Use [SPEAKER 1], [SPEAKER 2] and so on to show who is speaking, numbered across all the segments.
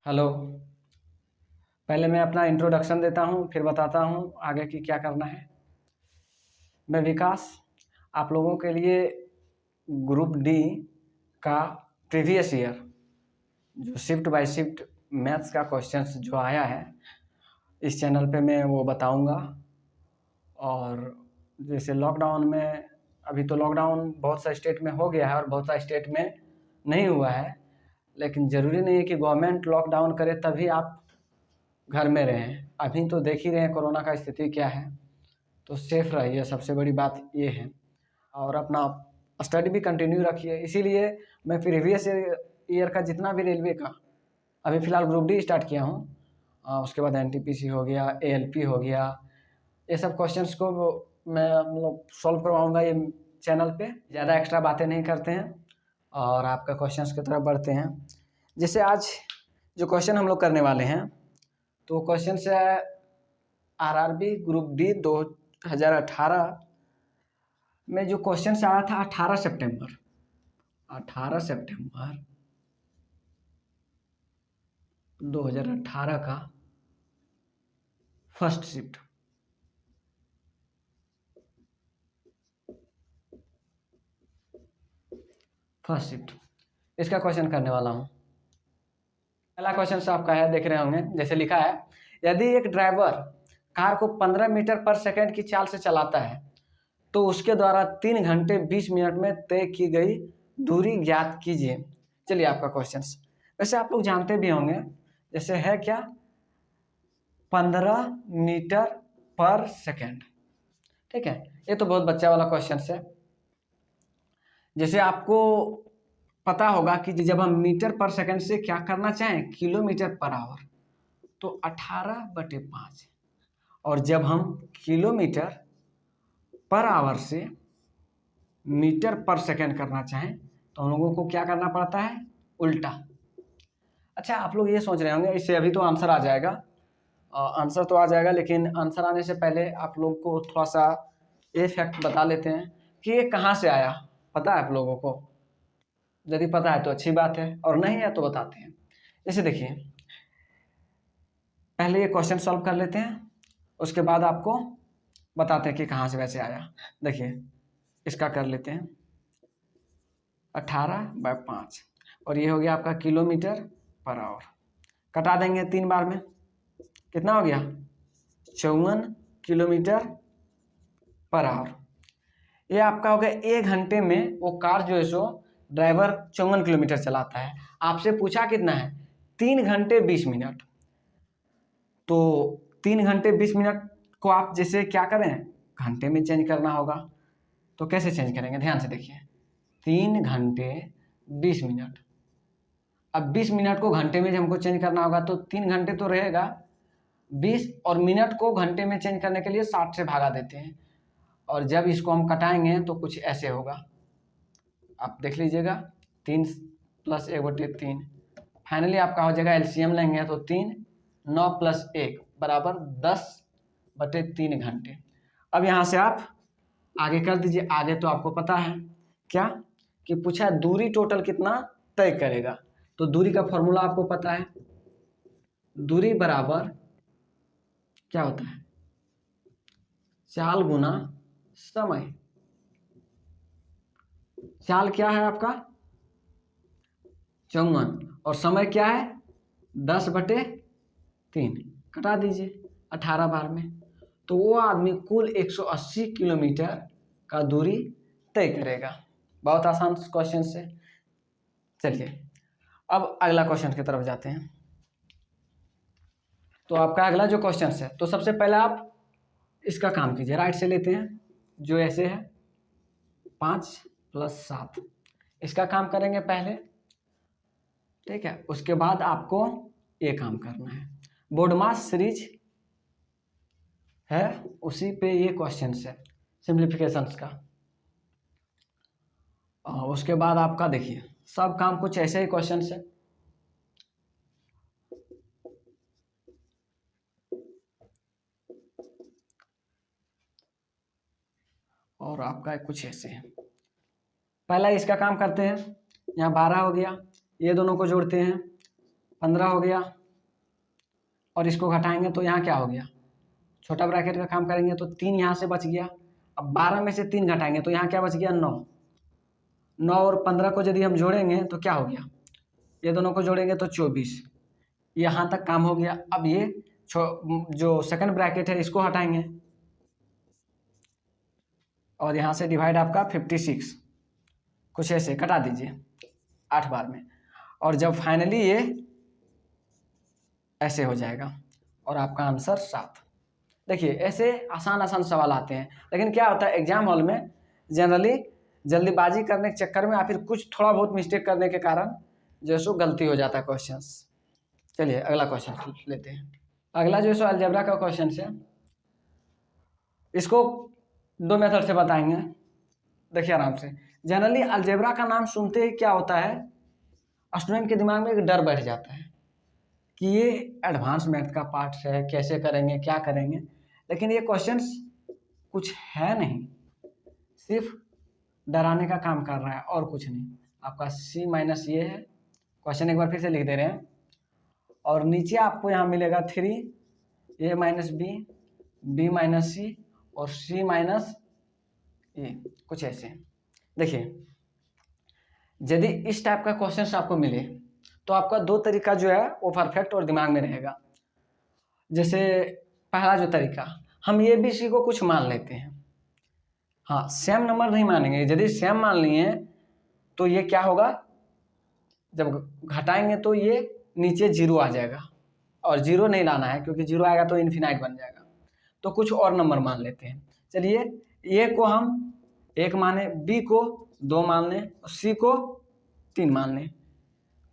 [SPEAKER 1] Hello. पहले मैं अपना इंट्रोडक्शन देता हूँ, फिर बताता हूँ आगे की क्या करना है। मैं विकास आप लोगों के लिए ग्रुप डी का प्रीवियस ईयर जो शिफ्ट बाय शिफ्ट मैथ्स का क्वेश्चंस जो आया है इस चैनल पे मैं वो बताऊंगा। और जैसे लॉकडाउन में, अभी तो लॉकडाउन बहुत सा स्टेट में हो गया है और बहुत सा स्टेट में नहीं हुआ है, लेकिन ज़रूरी नहीं है कि गवर्नमेंट लॉकडाउन करे तभी आप घर में रहें। अभी तो देख ही रहे हैं कोरोना का स्थिति क्या है, तो सेफ रहिए, सबसे बड़ी बात ये है। और अपना स्टडी भी कंटिन्यू रखिए। इसीलिए मैं प्रीवियस ईयर का जितना भी रेलवे का, अभी फ़िलहाल ग्रुप डी स्टार्ट किया हूँ, उसके बाद एनटीपीसी हो गया, एएलपी हो गया, ये सब क्वेश्चंस को मैं मतलब सॉल्व करवाऊँगा ये चैनल पे। ज़्यादा एक्स्ट्रा बातें नहीं करते हैं और आपका क्वेश्चंस की तरफ बढ़ते हैं। जैसे आज जो क्वेश्चन हम लोग करने वाले हैं, तो क्वेश्चन है आरआरबी ग्रुप डी 2018 में जो क्वेश्चन आया था 18 सितंबर 2018 का फर्स्ट शिफ्ट। इसका क्वेश्चन करने वाला हूँ। पहला क्वेश्चन से आपका है, देख रहे होंगे, जैसे लिखा है, यदि एक ड्राइवर कार को 15 मीटर पर सेकंड की चाल से चलाता है तो उसके द्वारा 3 घंटे 20 मिनट में तय की गई दूरी ज्ञात कीजिए। चलिए आपका क्वेश्चन, वैसे आप लोग जानते भी होंगे, जैसे है क्या, 15 मीटर पर सेकंड। ठीक है, ये तो बहुत बच्चा वाला क्वेश्चन है। जैसे आपको पता होगा कि जब हम मीटर पर सेकंड से क्या करना चाहें, किलोमीटर पर आवर, तो 18/5, और जब हम किलोमीटर पर आवर से मीटर पर सेकंड करना चाहें तो हम लोगों को क्या करना पड़ता है, उल्टा। अच्छा, आप लोग ये सोच रहे होंगे इससे अभी तो आंसर आ जाएगा, आंसर तो आ जाएगा, लेकिन आंसर आने से पहले आप लोग को थोड़ा सा ये फैक्ट बता लेते हैं कि ये कहाँ से आया। पता है आप लोगों को? यदि पता है तो अच्छी बात है, और नहीं है तो बताते हैं। जैसे देखिए, पहले ये क्वेश्चन सॉल्व कर लेते हैं, उसके बाद आपको बताते हैं कि कहाँ से वैसे आया। देखिए, इसका कर लेते हैं 18/5, और ये हो गया आपका किलोमीटर पर आवर। कटा देंगे 3 बार में, कितना हो गया, 54 किलोमीटर पर आवर। ये आपका हो गया 1 घंटे में वो कार जो है सो ड्राइवर 54 किलोमीटर चलाता है। आपसे पूछा कितना है, 3 घंटे 20 मिनट। तो 3 घंटे 20 मिनट को आप जैसे क्या करें, घंटे में चेंज करना होगा। तो कैसे चेंज करेंगे, ध्यान से देखिए, 3 घंटे 20 मिनट। अब 20 मिनट को घंटे में हमको चेंज करना होगा, तो 3 घंटे तो रहेगा 20, और मिनट को घंटे में चेंज करने के लिए 60 से भागा देते हैं, और जब इसको हम कटाएंगे तो कुछ ऐसे होगा, आप देख लीजिएगा, 3 + 1/3। फाइनली आपका हो जाएगा, एलसीएम लेंगे तो 3, 9 + 1 = 10/3 घंटे। अब यहाँ से आप आगे कर दीजिए। आगे तो आपको पता है क्या, कि पूछा है दूरी टोटल कितना तय करेगा, तो दूरी का फॉर्मूला आपको पता है, दूरी बराबर क्या होता है, चाल गुना समय। चाल क्या है आपका 54, और समय क्या है 10/3। कटा दीजिए 18 बार में, तो वो आदमी कुल 180 किलोमीटर का दूरी तय करेगा। बहुत आसान क्वेश्चन है। चलिए अब अगला क्वेश्चन की तरफ जाते हैं। तो आपका अगला जो क्वेश्चन है, तो सबसे पहले आप इसका काम कीजिए, राइट से लेते हैं, जो ऐसे है 5 + 7, इसका काम करेंगे पहले। ठीक है, उसके बाद आपको ये काम करना है, बोर्डमास सीरीज है उसी पे ये क्वेश्चन है सिंप्लीफिकेशंस का। उसके बाद आपका देखिए सब काम कुछ ऐसे ही क्वेश्चन है। और आपका कुछ ऐसे है, पहला इसका काम करते हैं, यहाँ 12 हो गया, ये दोनों को जोड़ते हैं 15 हो गया, और इसको घटाएंगे तो यहाँ क्या हो गया, छोटा ब्रैकेट का काम करेंगे तो 3 यहाँ से बच गया। अब 12 में से 3 घटाएंगे तो यहाँ क्या बच गया, 9। 9 और 15 को यदि हम जोड़ेंगे तो क्या हो गया, ये दोनों को जोड़ेंगे तो 24। यहाँ तक काम हो गया। अब ये जो सेकंड ब्रैकेट है इसको हटाएंगे, और यहाँ से डिवाइड आपका 56, कुछ ऐसे कटा दीजिए 8 बार में, और जब फाइनली ये ऐसे हो जाएगा और आपका आंसर 7। देखिए ऐसे आसान आसान सवाल आते हैं, लेकिन क्या होता है एग्जाम हॉल में जनरली जल्दीबाजी करने के चक्कर में या फिर कुछ थोड़ा बहुत मिस्टेक करने के कारण जो सो गलती हो जाता है क्वेश्चंस। चलिए अगला क्वेश्चन लेते हैं। अगला जो सो अलजेब्रा का क्वेश्चन है, इसको 2 मेथड से बताएंगे। देखिए आराम से। जनरली अलजेब्रा का नाम सुनते ही क्या होता है, स्टूडेंट के दिमाग में एक डर बैठ जाता है कि ये एडवांस मैथ का पार्ट है, कैसे करेंगे क्या करेंगे। लेकिन ये क्वेश्चंस कुछ है नहीं, सिर्फ डराने का काम कर रहा है और कुछ नहीं। आपका C माइनस ये है, क्वेश्चन एक बार फिर से लिख दे रहे हैं, और नीचे आपको यहाँ मिलेगा 3 A minus B minus C और C माइनस ए, कुछ ऐसे। देखिए यदि इस टाइप का क्वेश्चन आपको मिले तो आपका 2 तरीका जो है वो परफेक्ट और दिमाग में रहेगा। जैसे पहला जो तरीका, हम ए बी सी को कुछ मान लेते हैं, हाँ सेम नंबर नहीं मानेंगे। यदि सेम मान लिए तो ये क्या होगा, जब घटाएंगे तो ये नीचे 0 आ जाएगा, और 0 नहीं लाना है क्योंकि 0 आएगा तो इन्फिनाइट बन जाएगा। तो कुछ और नंबर मान लेते हैं। चलिए ए को हम 1 माने, बी को 2 मान लें और सी को 3 मान लें।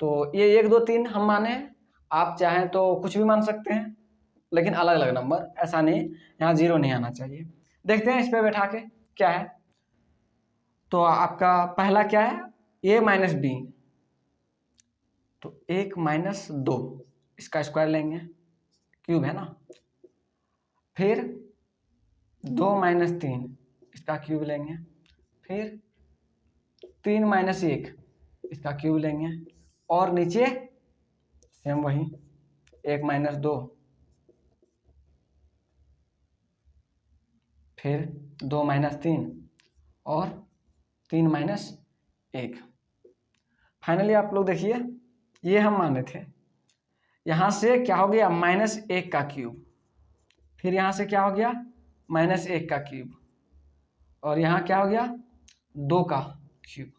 [SPEAKER 1] तो ये 1 2 3 हम माने, आप चाहें तो कुछ भी मान सकते हैं, लेकिन अलग अलग नंबर, ऐसा नहीं यहाँ 0 नहीं आना चाहिए। देखते हैं इस पे बैठा के क्या है। तो आपका पहला क्या है, a माइनस बी, तो 1 माइनस 2 इसका स्क्वायर लेंगे, क्यूब है ना। फिर 2 माइनस 3 इसका क्यूब लेंगे, फिर 3 माइनस 1 इसका क्यूब लेंगे, और नीचे सेम वही 1 माइनस 2, फिर 2 माइनस 3 और 3 माइनस 1। फाइनली आप लोग देखिए ये हम माने थे, यहाँ से क्या हो गया -1 का क्यूब, फिर यहाँ से क्या हो गया -1 का क्यूब, और यहाँ क्या हो गया 2 का क्यूब,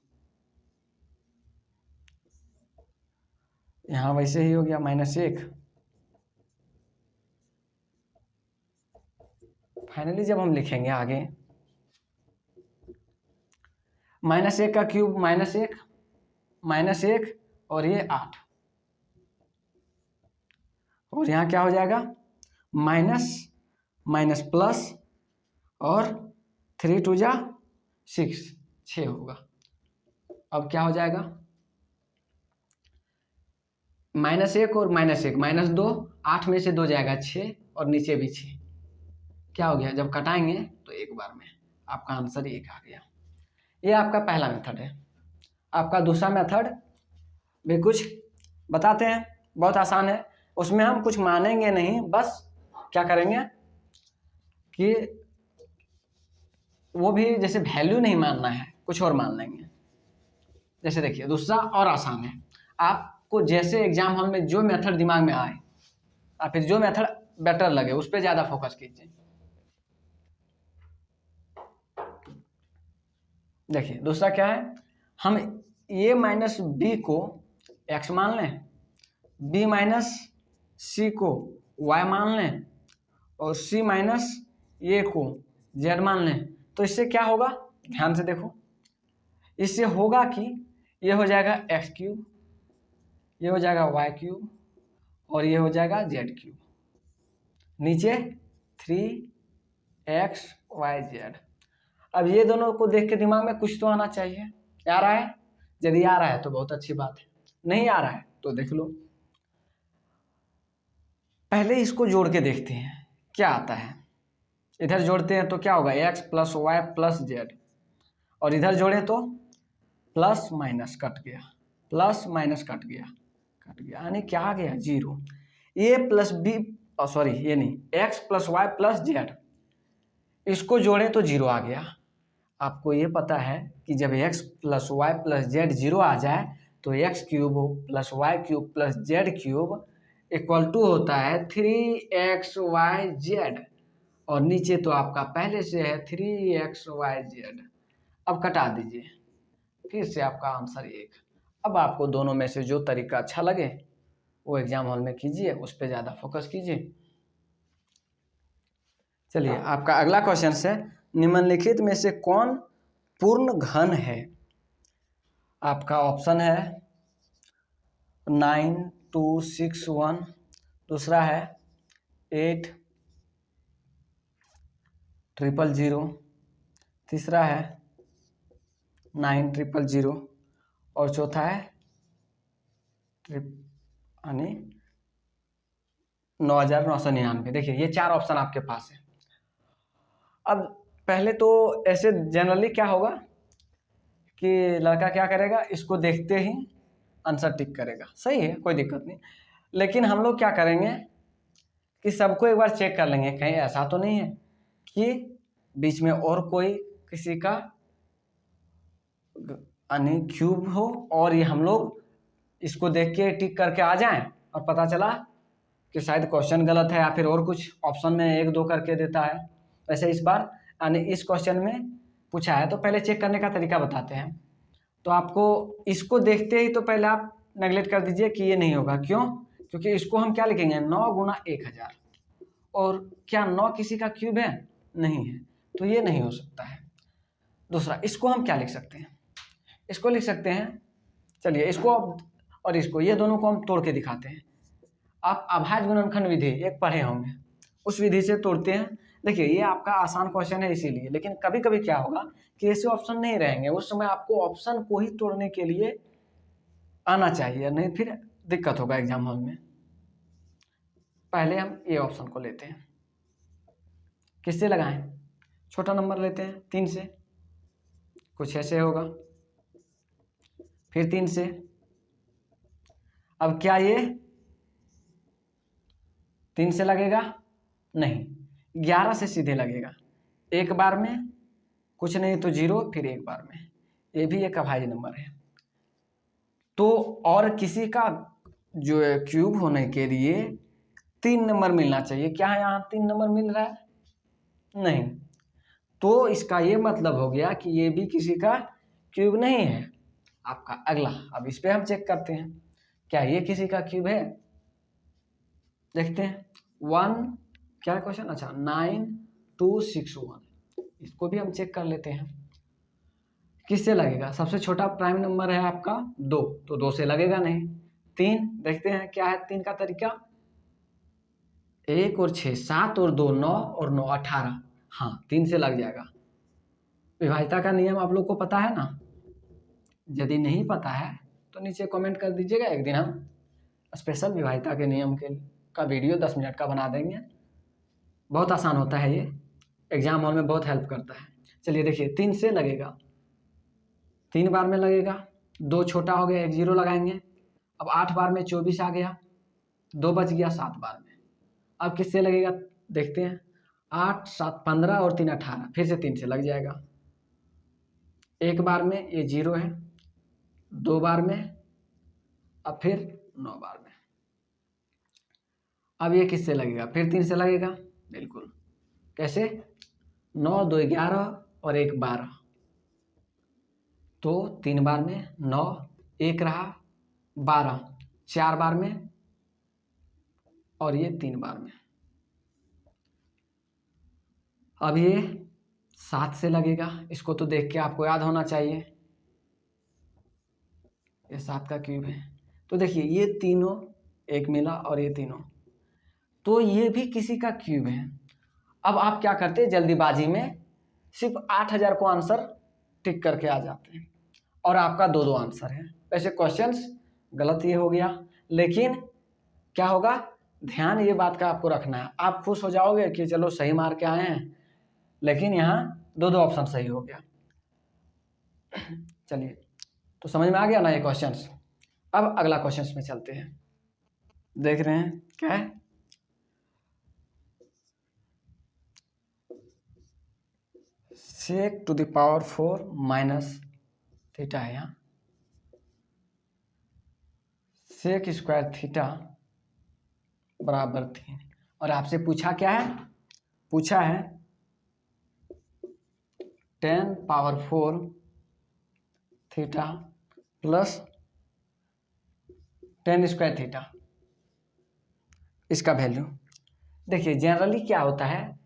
[SPEAKER 1] यहाँ वैसे ही हो गया -1। फाइनली जब हम लिखेंगे आगे, -1 का क्यूब -1 और ये 8, और यहाँ क्या हो जाएगा माइनस माइनस प्लस, और 3 2 जा 6 होगा। अब क्या हो जाएगा -1 और -1 -2, 8 में से 2 जाएगा 6, और नीचे भी 6। क्या हो गया, जब कटाएंगे तो एक बार में आपका आंसर 1 आ गया। ये आपका पहला मेथड है। आपका दूसरा मेथड भी कुछ बताते हैं, बहुत आसान है। उसमें हम कुछ मानेंगे नहीं, बस क्या करेंगे कि वो भी जैसे वैल्यू नहीं मानना है, कुछ और मान लेंगे। जैसे देखिए दूसरा और आसान है, आपको जैसे एग्जाम हॉल में जो मेथड दिमाग में आए या फिर जो मेथड बेटर लगे उस पर ज़्यादा फोकस कीजिए। देखिए दूसरा क्या है, हम a माइनस बी को x मान लें, b माइनस सी को y मान लें, और c माइनस ए को z मान लें। तो इससे क्या होगा, ध्यान से देखो, इससे होगा कि ये हो जाएगा x क्यूब, ये हो जाएगा y क्यूब, और ये हो जाएगा z क्यूब, नीचे 3xyz। अब ये दोनों को देख के दिमाग में कुछ तो आना चाहिए। आ रहा है? यदि आ रहा है तो बहुत अच्छी बात है, नहीं आ रहा है तो देख लो। पहले इसको जोड़ के देखते हैं क्या आता है। इधर जोड़ते हैं तो क्या होगा, x plus Y plus Z, और इधर जोड़े तो प्लस माइनस कट गया, प्लस माइनस कट गया, कट गया, यानी क्या आ गया 0। ए प्लस बी, सॉरी ये नहीं, X plus Y plus Z, इसको जोड़े तो 0 आ गया। आपको ये पता है कि जब X plus Y plus Z 0 आ जाए तो X cube plus Y cube plus Z cube equal to होता है 3xyz, और नीचे तो आपका पहले से है 3xyz। अब कटा दीजिए, फिर से आपका आंसर 1। अब आपको दोनों में से जो तरीका अच्छा लगे वो एग्जाम हॉल में कीजिए, उस पर ज़्यादा फोकस कीजिए। चलिए आपका अगला क्वेश्चन है, निम्नलिखित में से कौन पूर्ण घन है? आपका ऑप्शन है 9 2 6 1, दूसरा है 8 0 0 0, तीसरा है 9 0 0 0, और चौथा है यानी 9999। देखिए ये 4 ऑप्शन आपके पास है। अब पहले तो ऐसे जनरली क्या होगा कि लड़का क्या करेगा, इसको देखते ही आंसर टिक करेगा, सही है, कोई दिक्कत नहीं। लेकिन हम लोग क्या करेंगे कि सबको एक बार चेक कर लेंगे, कहीं ऐसा तो नहीं है कि बीच में और कोई किसी का यानी क्यूब हो और ये हम लोग इसको देख के टिक करके आ जाएं और पता चला कि शायद क्वेश्चन गलत है या फिर और कुछ ऑप्शन में 1 2 करके देता है। वैसे इस बार यानी इस क्वेश्चन में पूछा है तो पहले चेक करने का तरीका बताते हैं। तो आपको इसको देखते ही तो पहले आप नेगलेक्ट कर दीजिए कि ये नहीं होगा। क्यों? क्योंकि इसको हम क्या लिखेंगे, 9 × 1000, और क्या 9 किसी का क्यूब है? नहीं है, तो ये नहीं हो सकता है। दूसरा, इसको हम क्या लिख सकते हैं, इसको लिख सकते हैं, चलिए इसको और इसको, ये दोनों को हम तोड़ के दिखाते हैं। आप अभाज्य गुणनखंड विधि एक पढ़े होंगे, उस विधि से तोड़ते हैं। देखिए ये आपका आसान क्वेश्चन है इसीलिए, लेकिन कभी कभी क्या होगा कि ऐसे ऑप्शन नहीं रहेंगे, उस समय आपको ऑप्शन को ही तोड़ने के लिए आना चाहिए, नहीं फिर दिक्कत होगा एग्जाम हॉल में। पहले हम ये ऑप्शन को लेते हैं, किससे लगाएं? छोटा नंबर लेते हैं 3 से, कुछ ऐसे होगा, फिर 3 से। अब क्या ये 3 से लगेगा? नहीं, 11 से सीधे लगेगा। एक बार में कुछ नहीं तो 0, फिर एक बार में, ये भी एक अभाज्य नंबर है। तो और किसी का जो है क्यूब होने के लिए 3 नंबर मिलना चाहिए, क्या यहाँ 3 नंबर मिल रहा है? नहीं, तो इसका ये मतलब हो गया कि ये भी किसी का क्यूब नहीं है। आपका अगला, अब इस पे हम चेक करते हैं, क्या ये किसी का क्यूब है? देखते हैं 1, क्या क्वेश्चन, अच्छा 9 2 6 1, इसको भी हम चेक कर लेते हैं किससे लगेगा। सबसे छोटा प्राइम नंबर है आपका 2, तो 2 से लगेगा नहीं। 3 देखते हैं क्या है 3 का तरीका, 1 और 6 7 और 2 9 और 9 18, हाँ 3 से लग जाएगा। विभाज्यता का नियम आप लोग को पता है ना? यदि नहीं पता है तो नीचे कमेंट कर दीजिएगा, एक दिन हम स्पेशल विभाज्यता के नियम का वीडियो 10 मिनट का बना देंगे। बहुत आसान होता है ये, एग्जाम हॉल में बहुत हेल्प करता है। चलिए देखिए 3 से लगेगा, 3 बार में लगेगा, 2 छोटा हो गया, 1 0 लगाएंगे। अब 8 बार में 24 आ गया, 2 बच गया 7 बार में। अब किससे लगेगा देखते हैं, 8 7 15 और 3 18, फिर से 3 से लग जाएगा। एक बार में ये 0 है, 2 बार में, अब फिर 9 बार में। अब ये किससे लगेगा, फिर 3 से लगेगा, बिल्कुल। कैसे? 9 2 11 और 1 12, तो 3 बार में 9, 1 रहा 12, 4 बार में, और ये 3 बार में। अब ये 7 से लगेगा, इसको तो देख के आपको याद होना चाहिए, ये 7 का क्यूब है। तो देखिए ये तीनों एक मिला और ये तीनों, तो ये भी किसी का क्यूब है। अब आप क्या करते हैं, जल्दीबाजी में सिर्फ 8000 को आंसर टिक करके आ जाते हैं और आपका 2 आंसर है। वैसे क्वेश्चंस गलत ये हो गया, लेकिन क्या होगा, ध्यान ये बात का आपको रखना है। आप खुश हो जाओगे कि चलो सही मार के आए हैं, लेकिन यहाँ 2 ऑप्शन सही हो गया। चलिए, तो समझ में आ गया ना ये क्वेश्चंस। अब अगला क्वेश्चन में चलते हैं, देख रहे हैं क्या है। Sec to the power 4 minus theta है यहाँ, सेक स्क्वायर थीटा बराबर 3, और आपसे पूछा क्या है, पूछा है 10 power 4 theta plus 10 square theta, इसका वैल्यू। देखिए जनरली क्या होता है,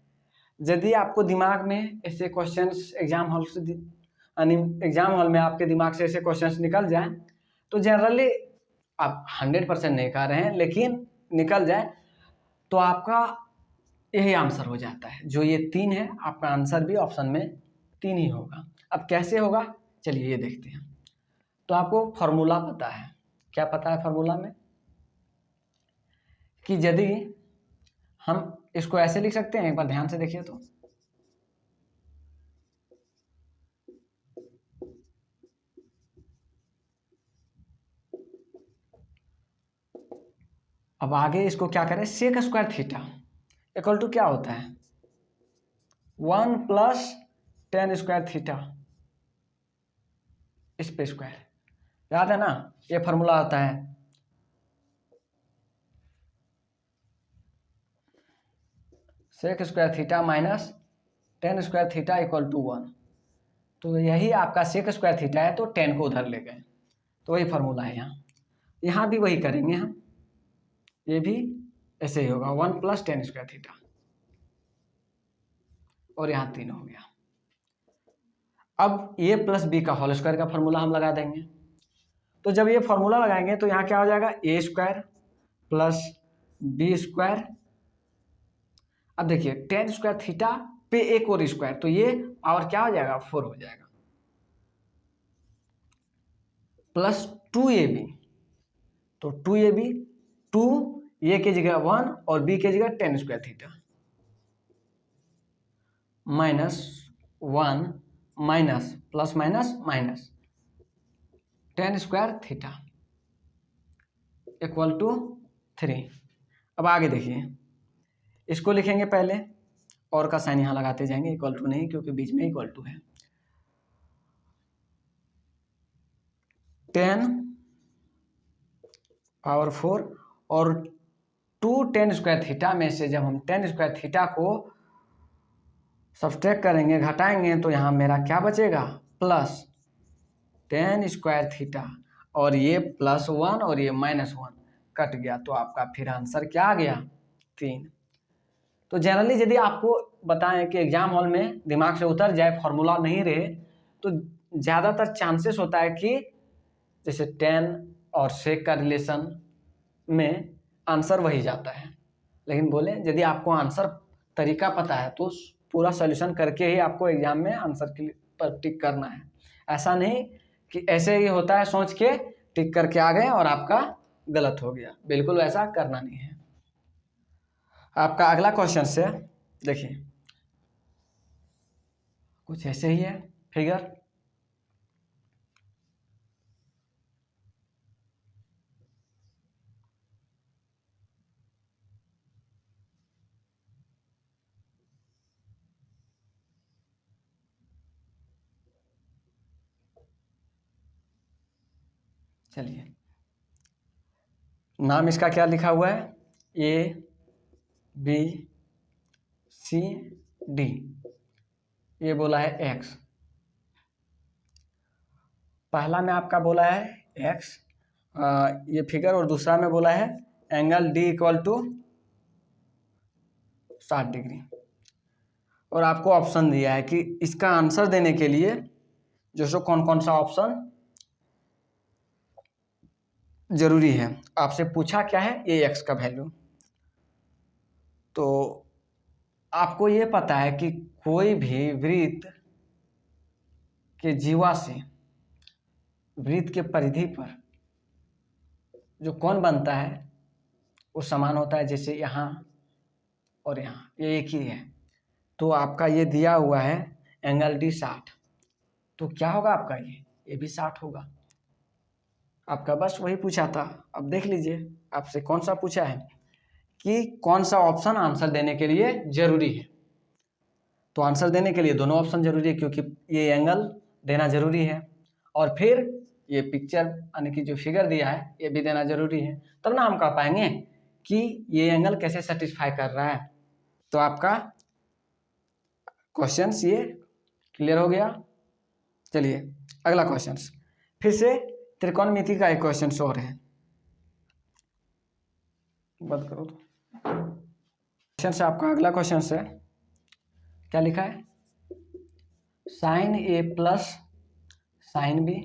[SPEAKER 1] यदि आपको दिमाग में ऐसे क्वेश्चंस एग्जाम हॉल में आपके दिमाग से ऐसे क्वेश्चंस निकल जाए, तो जनरली आप 100% नहीं कह रहे हैं, लेकिन निकल जाए तो आपका यही आंसर हो जाता है। जो ये 3 है, आपका आंसर भी ऑप्शन में 3 ही होगा। अब कैसे होगा, चलिए ये देखते हैं। तो आपको फॉर्मूला पता है, क्या पता है फॉर्मूला में, कि यदि हम इसको ऐसे लिख सकते हैं, एक बार ध्यान से देखिए तो, अब आगे इसको क्या करें, sec square theta equal to क्या होता है 1 प्लस 10 स्क्वायर थीटा, इस पे स्क्वायर, याद है ना, ये फॉर्मूला होता है। Sec square theta minus 10 square theta equal to 1, तो यही आपका सेक स्क्वायर थीटा है, तो 10 को उधर ले गए, तो वही फॉर्मूला है यहाँ। यहाँ भी वही करेंगे हम, ये भी ऐसे ही होगा 1 प्लस 10 स्क्वायर थीटा, और यहाँ 3 हो गया। अब ए प्लस बी का होल स्क्वायर का फॉर्मूला हम लगा देंगे, तो जब ये फॉर्मूला लगाएंगे तो यहाँ क्या हो जाएगा, ए स्क्वायर प्लस बी स्क्वायर। अब देखिए 10 स्क्वायर थीटा पे एक और स्क्वायर, तो ये और क्या हो जाएगा 4 हो जाएगा, प्लस 2ab, तो 2ab 2 ए की जगह 1 और बी की जगह 10 square theta minus 1 minus plus minus minus 10 square theta equal to 3। अब आगे देखिए, इसको लिखेंगे पहले, और का साइन यहाँ लगाते जाएंगे, इक्वल टू नहीं क्योंकि बीच में इक्वल टू है। 10 पावर 4 और 2 10 स्क्वायर थीटा में से जब हम 10 स्क्वायर थीटा को सब्सट्रैक्ट करेंगे, घटाएंगे, तो यहाँ मेरा क्या बचेगा, प्लस 10 स्क्वायर थीटा, और ये प्लस 1 और ये माइनस 1 कट गया, तो आपका फिर आंसर क्या आ गया 3। तो जनरली यदि आपको बताएं कि एग्जाम हॉल में दिमाग से उतर जाए, फॉर्मूला नहीं रहे, तो ज़्यादातर चांसेस होता है कि जैसे 10 और सेक का रिलेशन में आंसर वही जाता है। लेकिन बोले यदि आपको आंसर तरीका पता है तो पूरा सॉल्यूशन करके ही आपको एग्जाम में आंसर के पर टिक करना है। ऐसा नहीं कि ऐसे ही होता है सोच के टिक करके आ गए और आपका गलत हो गया, बिल्कुल वैसा करना नहीं है। आपका अगला क्वेश्चन से देखिए, कुछ ऐसे ही है फिगर, चलिए नाम इसका क्या लिखा हुआ है, ए बी सी डी, ये बोला है एक्स, पहला में आपका बोला है एक्स ये फिगर, और दूसरा में बोला है angle D equal to 60 degree, और आपको ऑप्शन दिया है कि इसका आंसर देने के लिए जो कौन कौन सा ऑप्शन जरूरी है। आपसे पूछा क्या है, ए एक्स का वैल्यू, तो आपको ये पता है कि कोई भी वृत्त के जीवा से वृत्त के परिधि पर जो कोण बनता है वो समान होता है, जैसे यहाँ और यहाँ ये एक ही है। तो आपका ये दिया हुआ है एंगल डी 60, तो क्या होगा आपका ये भी 60 होगा। आपका बस वही पूछा था। अब देख लीजिए आपसे कौन सा पूछा है कि कौन सा ऑप्शन आंसर देने के लिए जरूरी है। तो आंसर देने के लिए दोनों ऑप्शन जरूरी है, क्योंकि ये एंगल देना जरूरी है और फिर ये पिक्चर यानी कि जो फिगर दिया है ये भी देना जरूरी है, तब ना हम कह पाएंगे कि ये एंगल कैसे सेटिस्फाई कर रहा है। तो आपका क्वेश्चन ये क्लियर हो गया। चलिए अगला क्वेश्चन, फिर से त्रिकोणमिति का एक क्वेश्चन और है, बंद करो तो। क्वेश्चन से आपका अगला क्वेश्चन है, क्या लिखा है, sine A plus sine B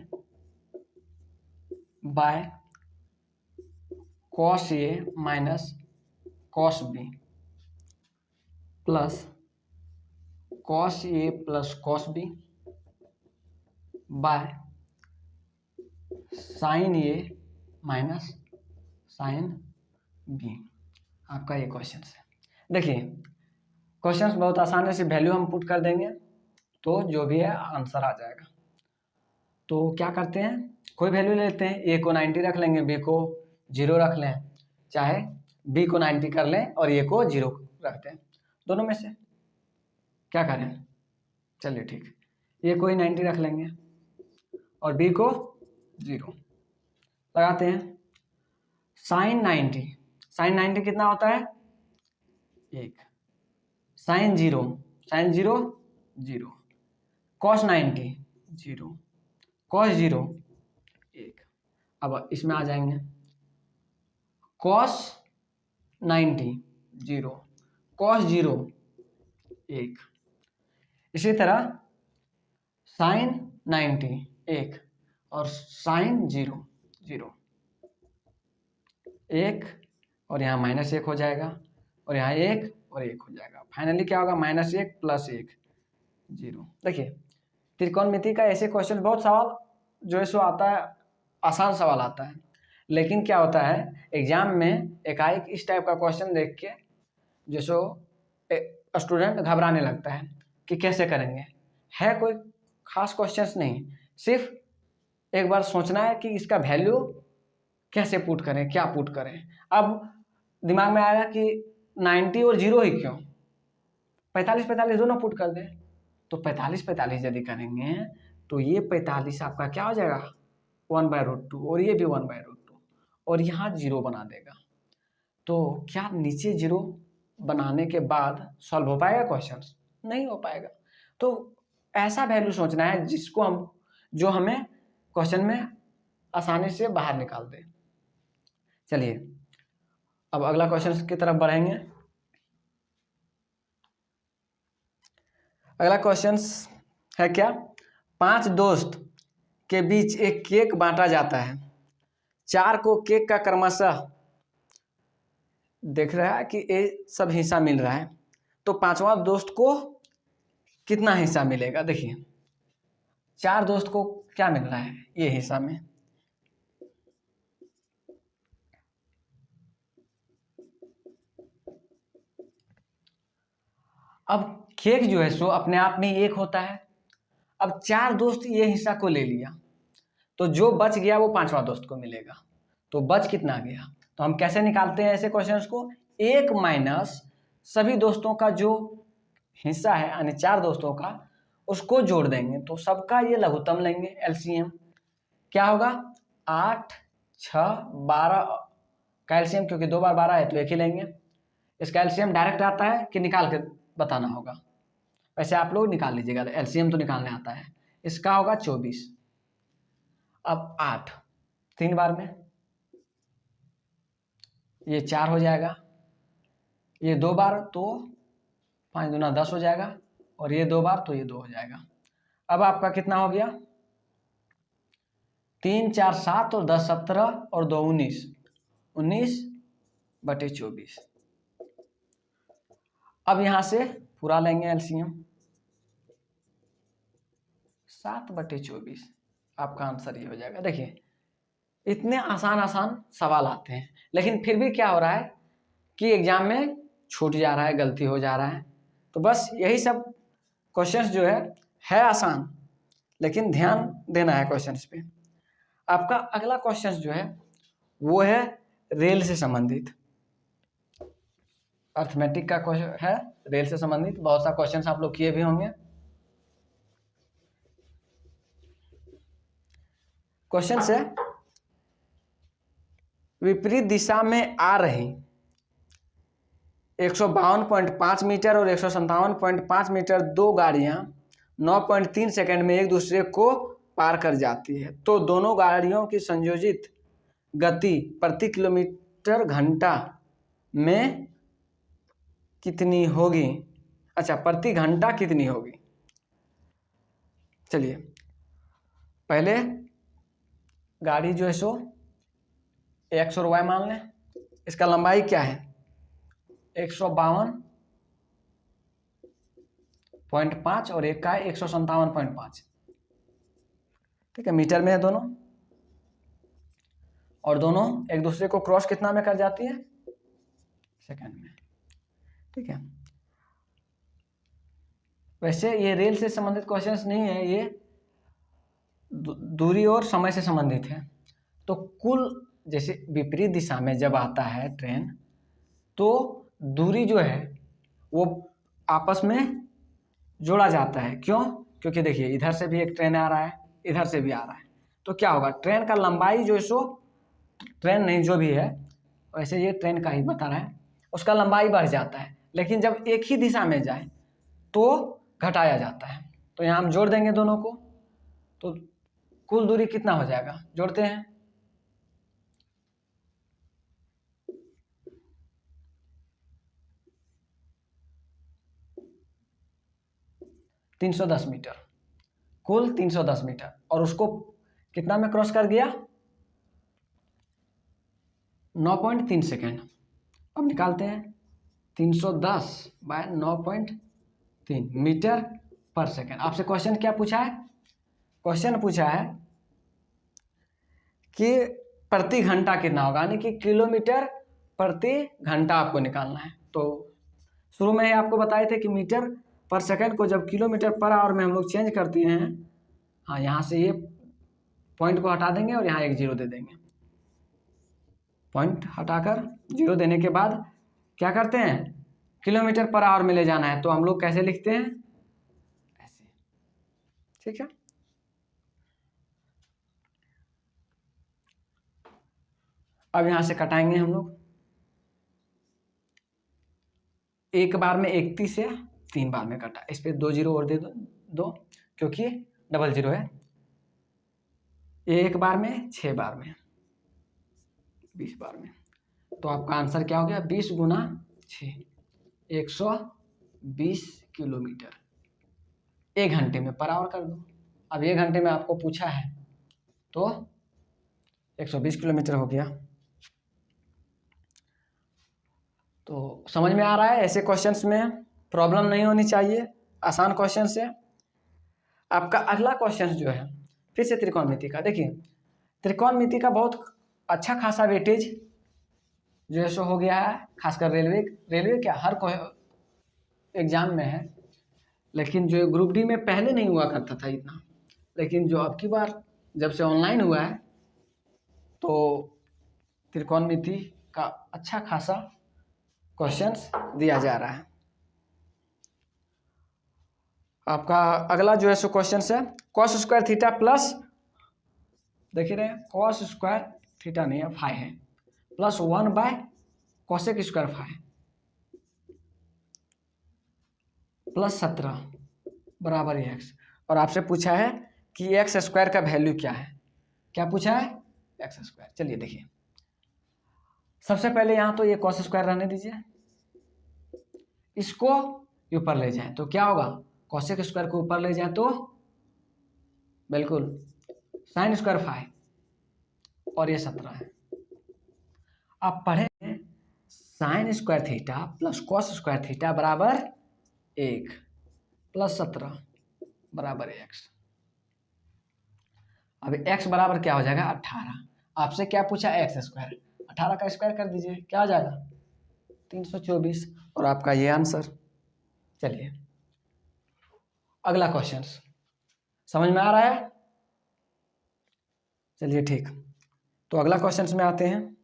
[SPEAKER 1] by cos A minus cos B plus cos A plus cos B by sine A minus sine B. आपका ये क्वेश्चन है। देखिए क्वेश्चन बहुत आसान है, सिर्फ वैल्यू हम पुट कर देंगे तो जो भी है आंसर आ जाएगा। तो क्या करते हैं, कोई वैल्यू लेते हैं, ए को 90 रख लेंगे, बी को 0 रख लें, चाहे बी को 90 कर लें और ए को 0 रखते हैं, दोनों में से क्या करें। चलिए ठीक, ए को ही 90 रख लेंगे और बी को 0 लगाते हैं। साइन 90 कितना होता है 1, साइन 0 0, कॉस 90 0, कॉस 0 1। अब इसमें आ जाएंगे, कॉस 90 0, कॉस 0 1। इसी तरह साइन 90 1 और साइन 0 0 1, और यहाँ -1 हो जाएगा और यहाँ 1 और 1 हो जाएगा। फाइनली क्या होगा, -1 + 1 0। देखिए त्रिकोणमिति का ऐसे क्वेश्चन बहुत सवाल जो है सो आता है, आसान सवाल आता है, लेकिन क्या होता है एग्जाम में एकाएक इस टाइप का क्वेश्चन देख के जो सो स्टूडेंट घबराने लगता है कि कैसे करेंगे। है कोई खास क्वेश्चंस नहीं, सिर्फ एक बार सोचना है कि इसका वैल्यू कैसे पुट करें, क्या पुट करें। अब दिमाग में आया कि 90 और 0 ही क्यों, 45 दोनों पुट कर दें। तो 45 यदि करेंगे तो ये 45 आपका क्या हो जाएगा 1/√2 और ये भी 1/√2 और यहाँ 0 बना देगा। तो क्या नीचे 0 बनाने के बाद सॉल्व हो पाएगा क्वेश्चन? नहीं हो पाएगा। तो ऐसा वैल्यू सोचना है जिसको हम, जो हमें क्वेश्चन में आसानी से बाहर निकाल दे। चलिए अब अगला क्वेश्चन की तरफ बढ़ेंगे। अगला क्वेश्चन है क्या, 5 दोस्त के बीच एक केक बांटा जाता है, 4 को केक का क्रमशः देख रहा है कि ये सब हिस्सा मिल रहा है, तो 5वां दोस्त को कितना हिस्सा मिलेगा। देखिए 4 दोस्त को क्या मिल रहा है ये हिस्सा में, अब केक जो है सो अपने आप में 1 होता है। अब 4 दोस्त ये हिस्सा को ले लिया तो जो बच गया वो 5वां दोस्त को मिलेगा। तो बच कितना गया, तो हम कैसे निकालते हैं ऐसे क्वेश्चंस को, 1 माइनस सभी दोस्तों का जो हिस्सा है यानी 4 दोस्तों का उसको जोड़ देंगे, तो सबका ये लघुत्तम लेंगे एलसीएम। क्या होगा 8 6 12 का एलसीएम, क्योंकि 2 बार 12 है तो 1 ही लेंगे। इसका एलसीएम डायरेक्ट आता है कि निकाल के बताना होगा, वैसे आप लोग निकाल लीजिएगा, एलसीएम तो निकालने आता है। इसका होगा 24। अब 8 3 बार में ये 4 हो जाएगा, ये 2 बार तो 5 दूना 10 हो जाएगा और ये 2 बार तो ये 2 हो जाएगा। अब आपका कितना हो गया 3 4 7 और 10 17 और 2 19, 19/24। अब यहां से पूरा लेंगे एलसीएम, 7/24 आपका आंसर ये हो जाएगा। देखिए इतने आसान सवाल आते हैं, लेकिन फिर भी क्या हो रहा है कि एग्जाम में छूट जा रहा है, गलती हो जा रहा है। तो बस यही सब क्वेश्चंस जो है आसान, लेकिन ध्यान देना है क्वेश्चंस पे। आपका अगला क्वेश्चन जो है वो है रेल से संबंधित, अर्थमेटिक का क्वेश्चन है, रेल से संबंधित बहुत सा क्वेश्चंस आप लोग किए भी होंगे। क्वेश्चन है विपरीत दिशा में आ रही 152.5 मीटर और 157.5 मीटर दो गाड़ियां 9.3 सेकंड में एक दूसरे को पार कर जाती है, तो दोनों गाड़ियों की संयोजित गति प्रति किलोमीटर घंटा में कितनी होगी। अच्छा, प्रति घंटा कितनी होगी। चलिए पहले गाड़ी जो है सो एक्स और वाई मान लें, इसका लंबाई क्या है 152.5 और एक का है 157.5, ठीक है, मीटर में है दोनों, और दोनों एक दूसरे को क्रॉस कितना में कर जाती है सेकंड में, ठीक है। वैसे ये रेल से संबंधित क्वेश्चंस नहीं है, ये दूरी और समय से संबंधित है। तो कुल जैसे विपरीत दिशा में जब आता है ट्रेन तो दूरी जो है वो आपस में जोड़ा जाता है, क्यों, क्योंकि देखिए इधर से भी एक ट्रेन आ रहा है, इधर से भी आ रहा है, तो क्या होगा ट्रेन का लंबाई जो है सो, ट्रेन नहीं जो भी है वैसे ये ट्रेन का ही बता रहा है, उसका लंबाई बढ़ जाता है, लेकिन जब एक ही दिशा में जाए तो घटाया जाता है। तो यहाँ हम जोड़ देंगे दोनों को, तो कुल दूरी कितना हो जाएगा, जोड़ते हैं 310 मीटर, कुल 310 मीटर, और उसको कितना में क्रॉस कर गया 9.3 सेकेंड। अब निकालते हैं 310 बाय 9.3 मीटर पर सेकेंड। आपसे क्वेश्चन क्या पूछा है, क्वेश्चन पूछा है कि प्रति घंटा कितना होगा, यानी कि किलोमीटर प्रति घंटा आपको निकालना है। तो शुरू में ही आपको बताए थे कि मीटर पर सेकंड को जब किलोमीटर पर आवर में हम लोग चेंज करते हैं, हाँ यहाँ से ये पॉइंट को हटा देंगे और यहाँ एक जीरो दे देंगे, पॉइंट हटाकर जीरो देने के बाद क्या करते हैं किलोमीटर पर आवर में ले जाना है, तो हम लोग कैसे लिखते हैं ऐसे, ठीक है। अब यहाँ से कटाएंगे हम लोग, एक बार में 31 है, 3 बार में कटा, इस पे 2 जीरो और दे दो क्योंकि डबल जीरो है, एक बार में 6 बार में 20 बार में, तो आपका आंसर क्या हो गया 20 गुना 6 120 किलोमीटर, 1 घंटे में पर आवर कर दो। अब 1 घंटे में आपको पूछा है तो 120 किलोमीटर हो गया। तो समझ में आ रहा है, ऐसे क्वेश्चंस में प्रॉब्लम नहीं होनी चाहिए, आसान क्वेश्चन है। आपका अगला क्वेश्चन जो है फिर से त्रिकोणमिति का, देखिए त्रिकोणमिति का बहुत अच्छा खासा वेटेज जो है सो हो गया है, खासकर रेलवे क्या हर एग्जाम में है, लेकिन जो ग्रुप डी में पहले नहीं हुआ करता था इतना, लेकिन जो अब की बार जब से ऑनलाइन हुआ है तो त्रिकोणमिति का अच्छा खासा क्वेश्चंस दिया जा रहा है। आपका अगला जो है सो क्वेश्चन है कॉस स्क्वायर थीटा प्लस, देखिए रहे कॉस स्क्वायर थीटा नहीं है फाई है, plus 1 by cosec square phi plus 17 बराबर एक्स, और आपसे पूछा है कि एक्स स्क्वायर का वैल्यू क्या है, क्या पूछा है एक्स स्क्वायर। चलिए देखिए सबसे पहले यहाँ तो ये कॉस स्क्वायर रहने दीजिए, इसको ऊपर ले जाएं तो क्या होगा, कॉसेक स्क्वायर को ऊपर ले जाएं तो बिल्कुल साइन स्क्वायर फाई, और ये 17 है। आप पढ़े sine square theta plus cos square theta बराबर 1 प्लस 17 बराबर एक्स। अब एक्स बराबर क्या हो जाएगा 18, आपसे क्या पूछा एक्स स्क्वायर, 18 का स्क्वायर कर दीजिए क्या हो जाएगा 324, और आपका ये आंसर। चलिए अगला क्वेश्चन समझ में आ रहा है, चलिए ठीक, तो अगला क्वेश्चन में आते हैं।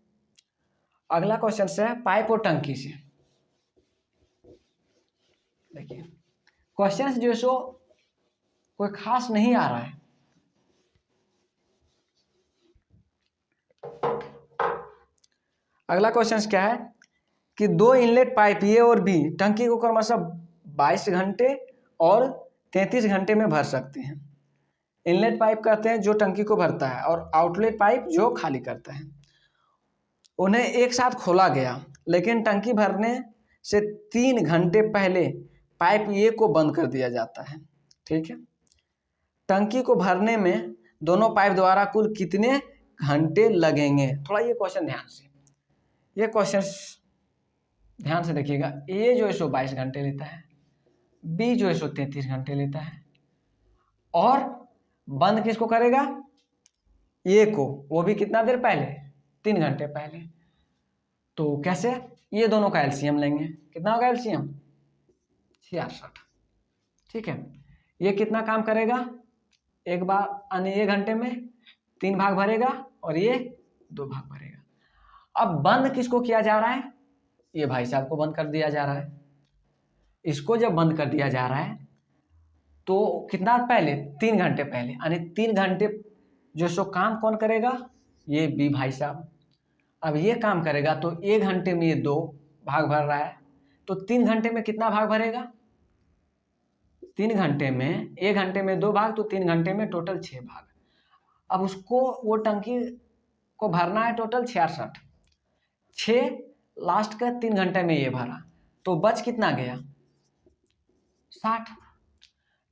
[SPEAKER 1] अगला क्वेश्चन है पाइप और टंकी से। देखिए क्वेश्चन जो सो कोई खास नहीं आ रहा है। अगला क्वेश्चन क्या है कि दो इनलेट पाइप ए और बी टंकी को क्रमशः 22 घंटे और 33 घंटे में भर सकते हैं। इनलेट पाइप कहते हैं जो टंकी को भरता है और आउटलेट पाइप जो खाली करता है। उन्हें एक साथ खोला गया, लेकिन टंकी भरने से 3 घंटे पहले पाइप ए को बंद कर दिया जाता है। ठीक है, टंकी को भरने में दोनों पाइप द्वारा कुल कितने घंटे लगेंगे? थोड़ा ये क्वेश्चन ध्यान से, ये क्वेश्चन ध्यान से देखिएगा। ए जो है सो 22 घंटे लेता है, बी जो है सो 33 घंटे लेता है, और बंद किसको करेगा? ए को, वो भी कितना देर पहले? 3 घंटे पहले। तो कैसे? ये दोनों का एलसीएम लेंगे। कितना होगा एलसीएम? 66। ठीक है, ये कितना काम करेगा? एक बार यानी 1 घंटे में 3 भाग भरेगा और ये 2 भाग भरेगा। अब बंद किसको किया जा रहा है? ये भाई साहब को बंद कर दिया जा रहा है। इसको जब बंद कर दिया जा रहा है तो कितना पहले? 3 घंटे पहले, यानी 3 घंटे जो सो काम कौन करेगा? ये बी भाई साहब। अब ये काम करेगा तो 1 घंटे में ये 2 भाग भर रहा है, तो 3 घंटे में कितना भाग भरेगा? 3 घंटे में 1 घंटे में 2 भाग, तो 3 घंटे में टोटल 6 भाग। अब उसको वो टंकी को भरना है टोटल 66। 6 लास्ट का 3 घंटे में ये भरा, तो बच कितना गया? 60।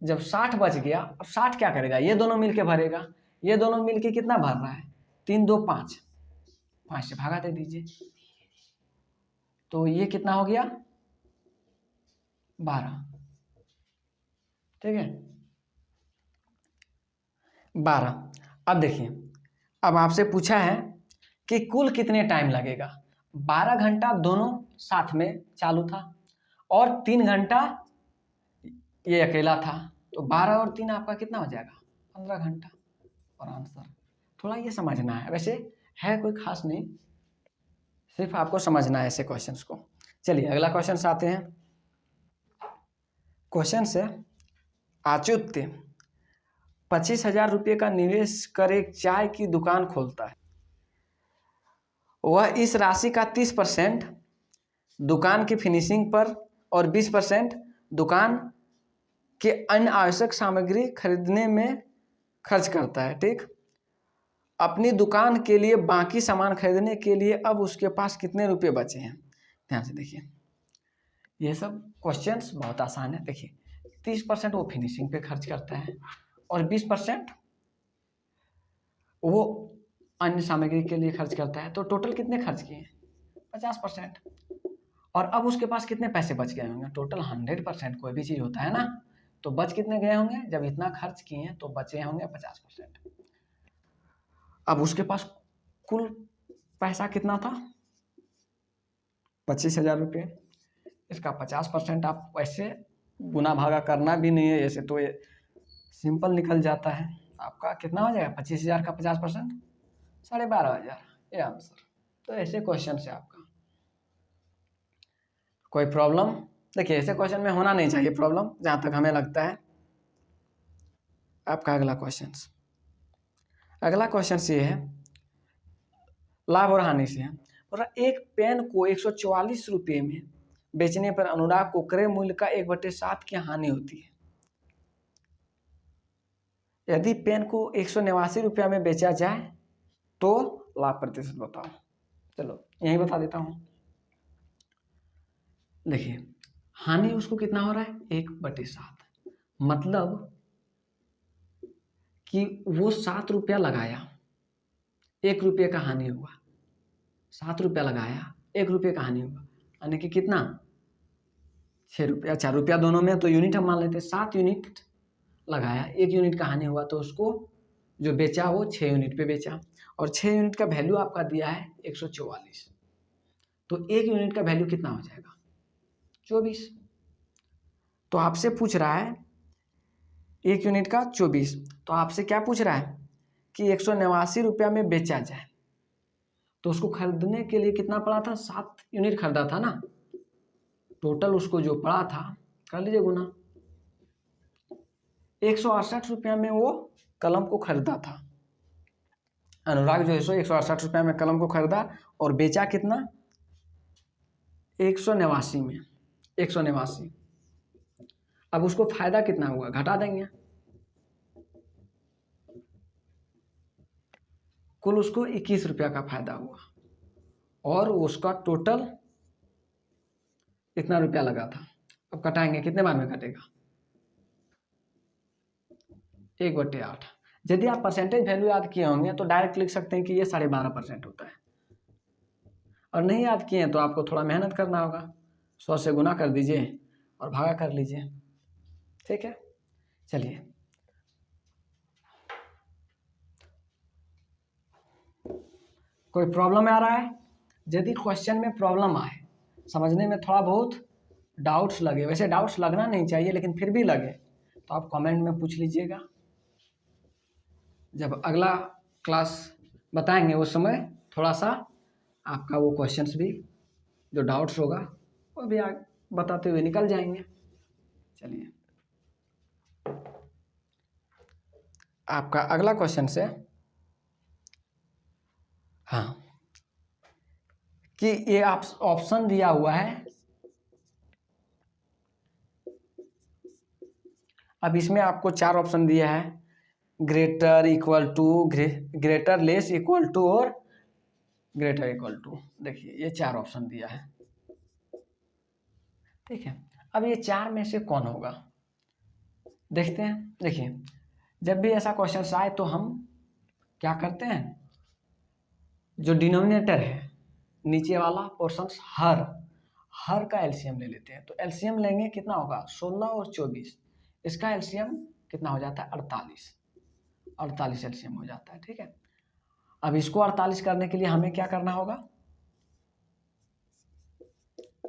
[SPEAKER 1] जब 60 बच गया, अब 60 क्या करेगा? ये दोनों मिलके भरेगा। ये दोनों मिलके कितना भर रहा है? 3 2 5, 5 से भागा दे दीजिए, तो ये कितना हो गया? 12। ठीक है, 12। अब देखिए, अब आपसे पूछा है कि कुल कितने टाइम लगेगा। 12 घंटा दोनों साथ में चालू था और 3 घंटा ये अकेला था, तो 12 और 3 आपका कितना हो जाएगा? 15 घंटा। और आंसर थोड़ा ये समझना है, वैसे है कोई खास नहीं, सिर्फ आपको समझना है ऐसे क्वेश्चंस को। चलिए अगला क्वेश्चन से आते हैं। क्वेश्चन से आचुत्य 25,000 रुपये का निवेश कर एक चाय की दुकान खोलता है। वह इस राशि का 30% दुकान की फिनिशिंग पर और 20% दुकान के अन्य आवश्यक सामग्री खरीदने में खर्च करता है। ठीक, अपनी दुकान के लिए बाकी सामान खरीदने के लिए अब उसके पास कितने रुपए बचे हैं? ध्यान से देखिए, ये सब क्वेश्चंस बहुत आसान है। देखिए 30% वो फिनिशिंग पे खर्च करता है और 20% वो अन्य सामग्री के लिए खर्च करता है, तो टोटल कितने खर्च किए हैं? 50%। और अब उसके पास कितने पैसे बच गए होंगे? टोटल 100%। कोई भी चीज़ होता है ना, तो बच कितने गए होंगे? जब इतना खर्च किए हैं तो बचे होंगे 50%। अब उसके पास कुल पैसा कितना था? 25,000 रुपये। इसका 50% आप वैसे गुना भागा करना भी नहीं है, ऐसे तो ये सिंपल निकल जाता है। आपका कितना हो जाएगा? 25,000 का 50% 12,500, ये आंसर। तो ऐसे क्वेश्चन से आपका कोई प्रॉब्लम, देखिए ऐसे क्वेश्चन में होना नहीं चाहिए प्रॉब्लम, जहाँ तक हमें लगता है। आपका अगला क्वेश्चन ये है, लाभ और हानि से है। और एक पेन को 144 रुपये में बेचने पर अनुराग को क्रय मूल्य का 1/7 की हानि होती है। यदि पेन को 189 रुपया में बेचा जाए तो लाभ प्रतिशत बताओ। चलो यही बता देता हूँ। देखिए हानि उसको कितना हो रहा है? 1/7, मतलब कि वो 7 रुपया लगाया, 1 रुपये का हानि हुआ। 7 रुपया लगाया, 1 रुपये का हानि हुआ, यानी कि कितना? 6 रुपया। 4 रुपया दोनों में, तो यूनिट हम मान लेते हैं। 7 यूनिट लगाया, 1 यूनिट का हानि हुआ, तो उसको जो बेचा वो 6 यूनिट पे बेचा, और 6 यूनिट का वैल्यू आपका दिया है 144, तो 1 यूनिट का वैल्यू कितना हो जाएगा? 24। तो आपसे पूछ रहा है 1 यूनिट का 24, तो आपसे क्या पूछ रहा है कि 189 रुपया में बेचा जाए, तो उसको खरीदने के लिए कितना पड़ा था, 7 यूनिट खरीदा था ना, टोटल उसको जो पड़ा था, कर लीजिए गुना, 168 रुपया में वो कलम को खरीदा था। अनुराग जो है सो 168 रुपया में कलम को खरीदा और बेचा कितना, 189 में, 189। अब उसको फायदा कितना हुआ, घटा देंगे, कुल उसको 21 रुपया का फायदा हुआ और उसका टोटल इतना रुपया लगा था। अब कटाएंगे, कितने बार में कटेगा, 1/8। यदि आप परसेंटेज वैल्यू याद किए होंगे तो डायरेक्ट लिख सकते हैं कि ये 12.5% होता है, और नहीं याद किए हैं तो आपको थोड़ा मेहनत करना होगा, 100 से गुना कर दीजिए और भागा कर लीजिए, ठीक है। चलिए कोई प्रॉब्लम आ रहा है, यदि क्वेश्चन में प्रॉब्लम आए, समझने में थोड़ा बहुत डाउट्स लगे, वैसे डाउट्स लगना नहीं चाहिए लेकिन फिर भी लगे, तो आप कमेंट में पूछ लीजिएगा, जब अगला क्लास बताएंगे उस समय थोड़ा सा आपका वो क्वेश्चंस भी जो डाउट्स होगा वो भी बताते हुए निकल जाएंगे। चलिए आपका अगला क्वेश्चन से, हाँ, कि ये ऑप्शन दिया हुआ है, अब इसमें आपको 4 ऑप्शन दिया है, greater, equal to, greater, less, equal to और ग्रेटर इक्वल टू। देखिए ये 4 ऑप्शन दिया है, ठीक है। अब ये 4 में से कौन होगा, देखते हैं। देखिए जब भी ऐसा क्वेश्चन आए तो हम क्या करते हैं, जो डिनोमिनेटर है नीचे वाला पोर्शन हर का एलसीएम ले लेते हैं। तो एलसीएम लेंगे, कितना होगा, 16 और 24, इसका एलसीएम कितना हो जाता है, 48 एलसीएम हो जाता है, ठीक है। अब इसको 48 करने के लिए हमें क्या करना होगा,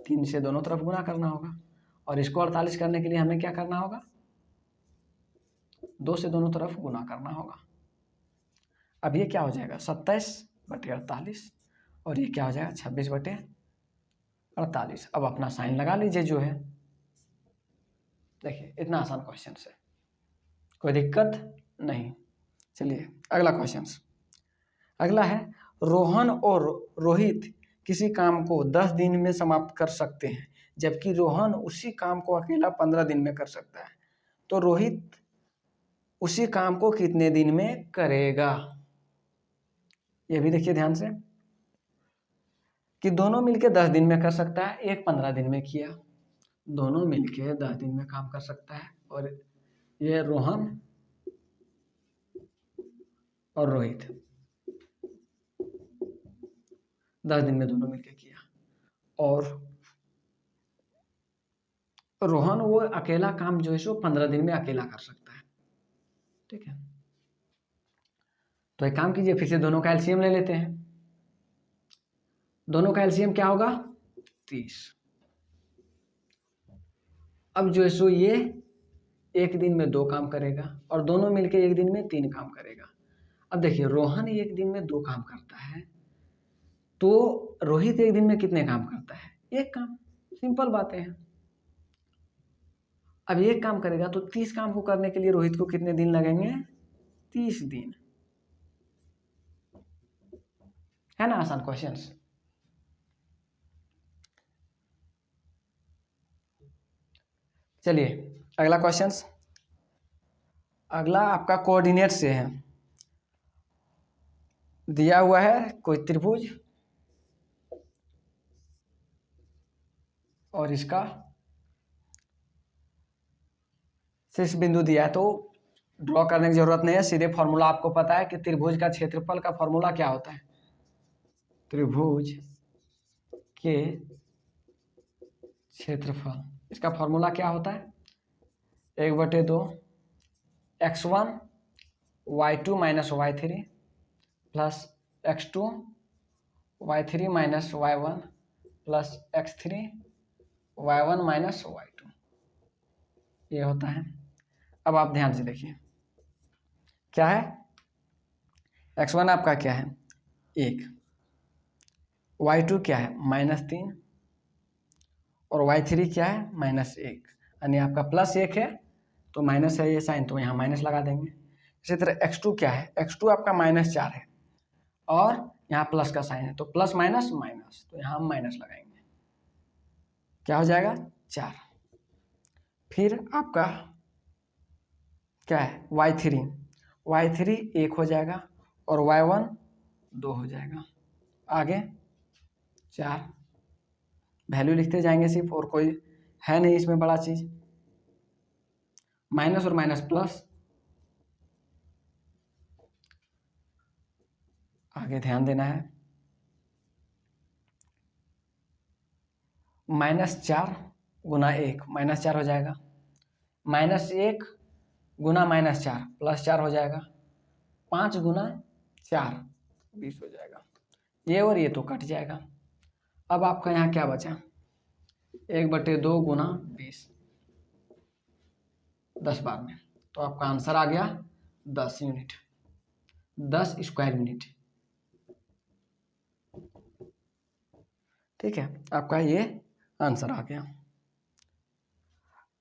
[SPEAKER 1] 3 से दोनों तरफ गुना करना होगा, और इसको 48 करने के लिए हमें क्या करना होगा, 2 से दोनों तरफ गुना करना होगा। अब ये क्या हो जाएगा, 27/48, और ये क्या हो जाएगा, 26/48। अब अपना साइन लगा लीजिए जो है, देखिए इतना आसान क्वेश्चन है, कोई दिक्कत नहीं। चलिए अगला क्वेश्चन, अगला है, रोहन और रोहित किसी काम को 10 दिन में समाप्त कर सकते हैं, जबकि रोहन उसी काम को अकेला 15 दिन में कर सकता है, तो रोहित उसी काम को कितने दिन में करेगा। ये भी देखिए ध्यान से, कि दोनों मिलके 10 दिन में कर सकता है, एक 15 दिन में किया, दोनों मिलके 10 दिन में काम कर सकता है, और ये रोहन और रोहित 10 दिन में दोनों मिलके किया, और रोहन वो अकेला काम जो है सो 15 दिन में अकेला कर सकता है, ठीक है। तो एक काम कीजिए, फिर से दोनों का एलसीएम ले लेते हैं, दोनों का एलसीएम क्या होगा, 30। अब जो है सो ये एक दिन में 2 काम करेगा और दोनों मिलके एक दिन में 3 काम करेगा। अब देखिए रोहन एक दिन में 2 काम करता है, तो रोहित एक दिन में कितने काम करता है, 1 काम, सिंपल बातें हैं। अब 1 काम करेगा तो 30 काम को करने के लिए रोहित को कितने दिन लगेंगे, 30 दिन, है ना आसान क्वेश्चन। चलिए अगला क्वेश्चन, अगला आपका कोऑर्डिनेट से है, दिया हुआ है कोई त्रिभुज और इसका शीर्ष बिंदु दिया है, तो ड्रॉ करने की जरूरत नहीं है, सीधे फॉर्मूला आपको पता है कि त्रिभुज का क्षेत्रफल का फॉर्मूला क्या होता है, त्रिभुज के क्षेत्रफल, इसका फॉर्मूला क्या होता है, 1/2 x1 y2 minus y3 plus x2 y3 minus y1 plus x3 y1 minus y2, ये होता है। अब आप ध्यान से देखिए क्या है, x1 आपका क्या है 1, y2 क्या है -3 और y3 क्या है -1, यानी आपका +1 है तो माइनस है ये साइन, तो यहाँ माइनस लगा देंगे। इसी तरह x2 क्या है, x2 आपका -4 है और यहाँ प्लस का साइन है, तो प्लस माइनस माइनस, तो यहाँ हम माइनस लगाएंगे, क्या हो जाएगा 4। फिर आपका क्या है y3 1 हो जाएगा और y1 2 हो जाएगा। आगे 4 वैल्यू लिखते जाएंगे सिर्फ, और कोई है नहीं इसमें बड़ा चीज। माइनस और माइनस प्लस, आगे ध्यान देना है। -4 गुना 1 -4 हो जाएगा, -1 गुना -4 +4 हो जाएगा, 5 गुना 4 20 हो जाएगा। ये और ये तो कट जाएगा। अब आपका यहाँ क्या बचा 1/2 गुना 20 10 बार में, तो आपका आंसर आ गया 10 यूनिट, 10 स्क्वायर यूनिट। ठीक है, आपका ये आंसर आ गया।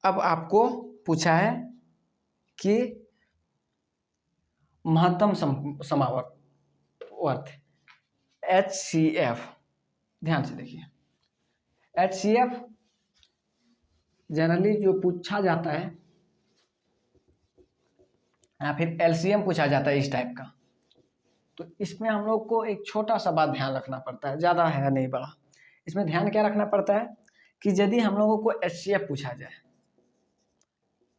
[SPEAKER 1] अब आपको पूछा है कि महत्तम समावर्त HCF, ध्यान से देखिए। HCF जनरली जो पूछा जाता है या फिर LCM पूछा जाता है इस टाइप का, तो इसमें हम लोग को एक छोटा सा बात ध्यान रखना पड़ता है, ज़्यादा है नहीं बड़ा। इसमें ध्यान क्या रखना पड़ता है कि यदि हम लोगों को HCF पूछा जाए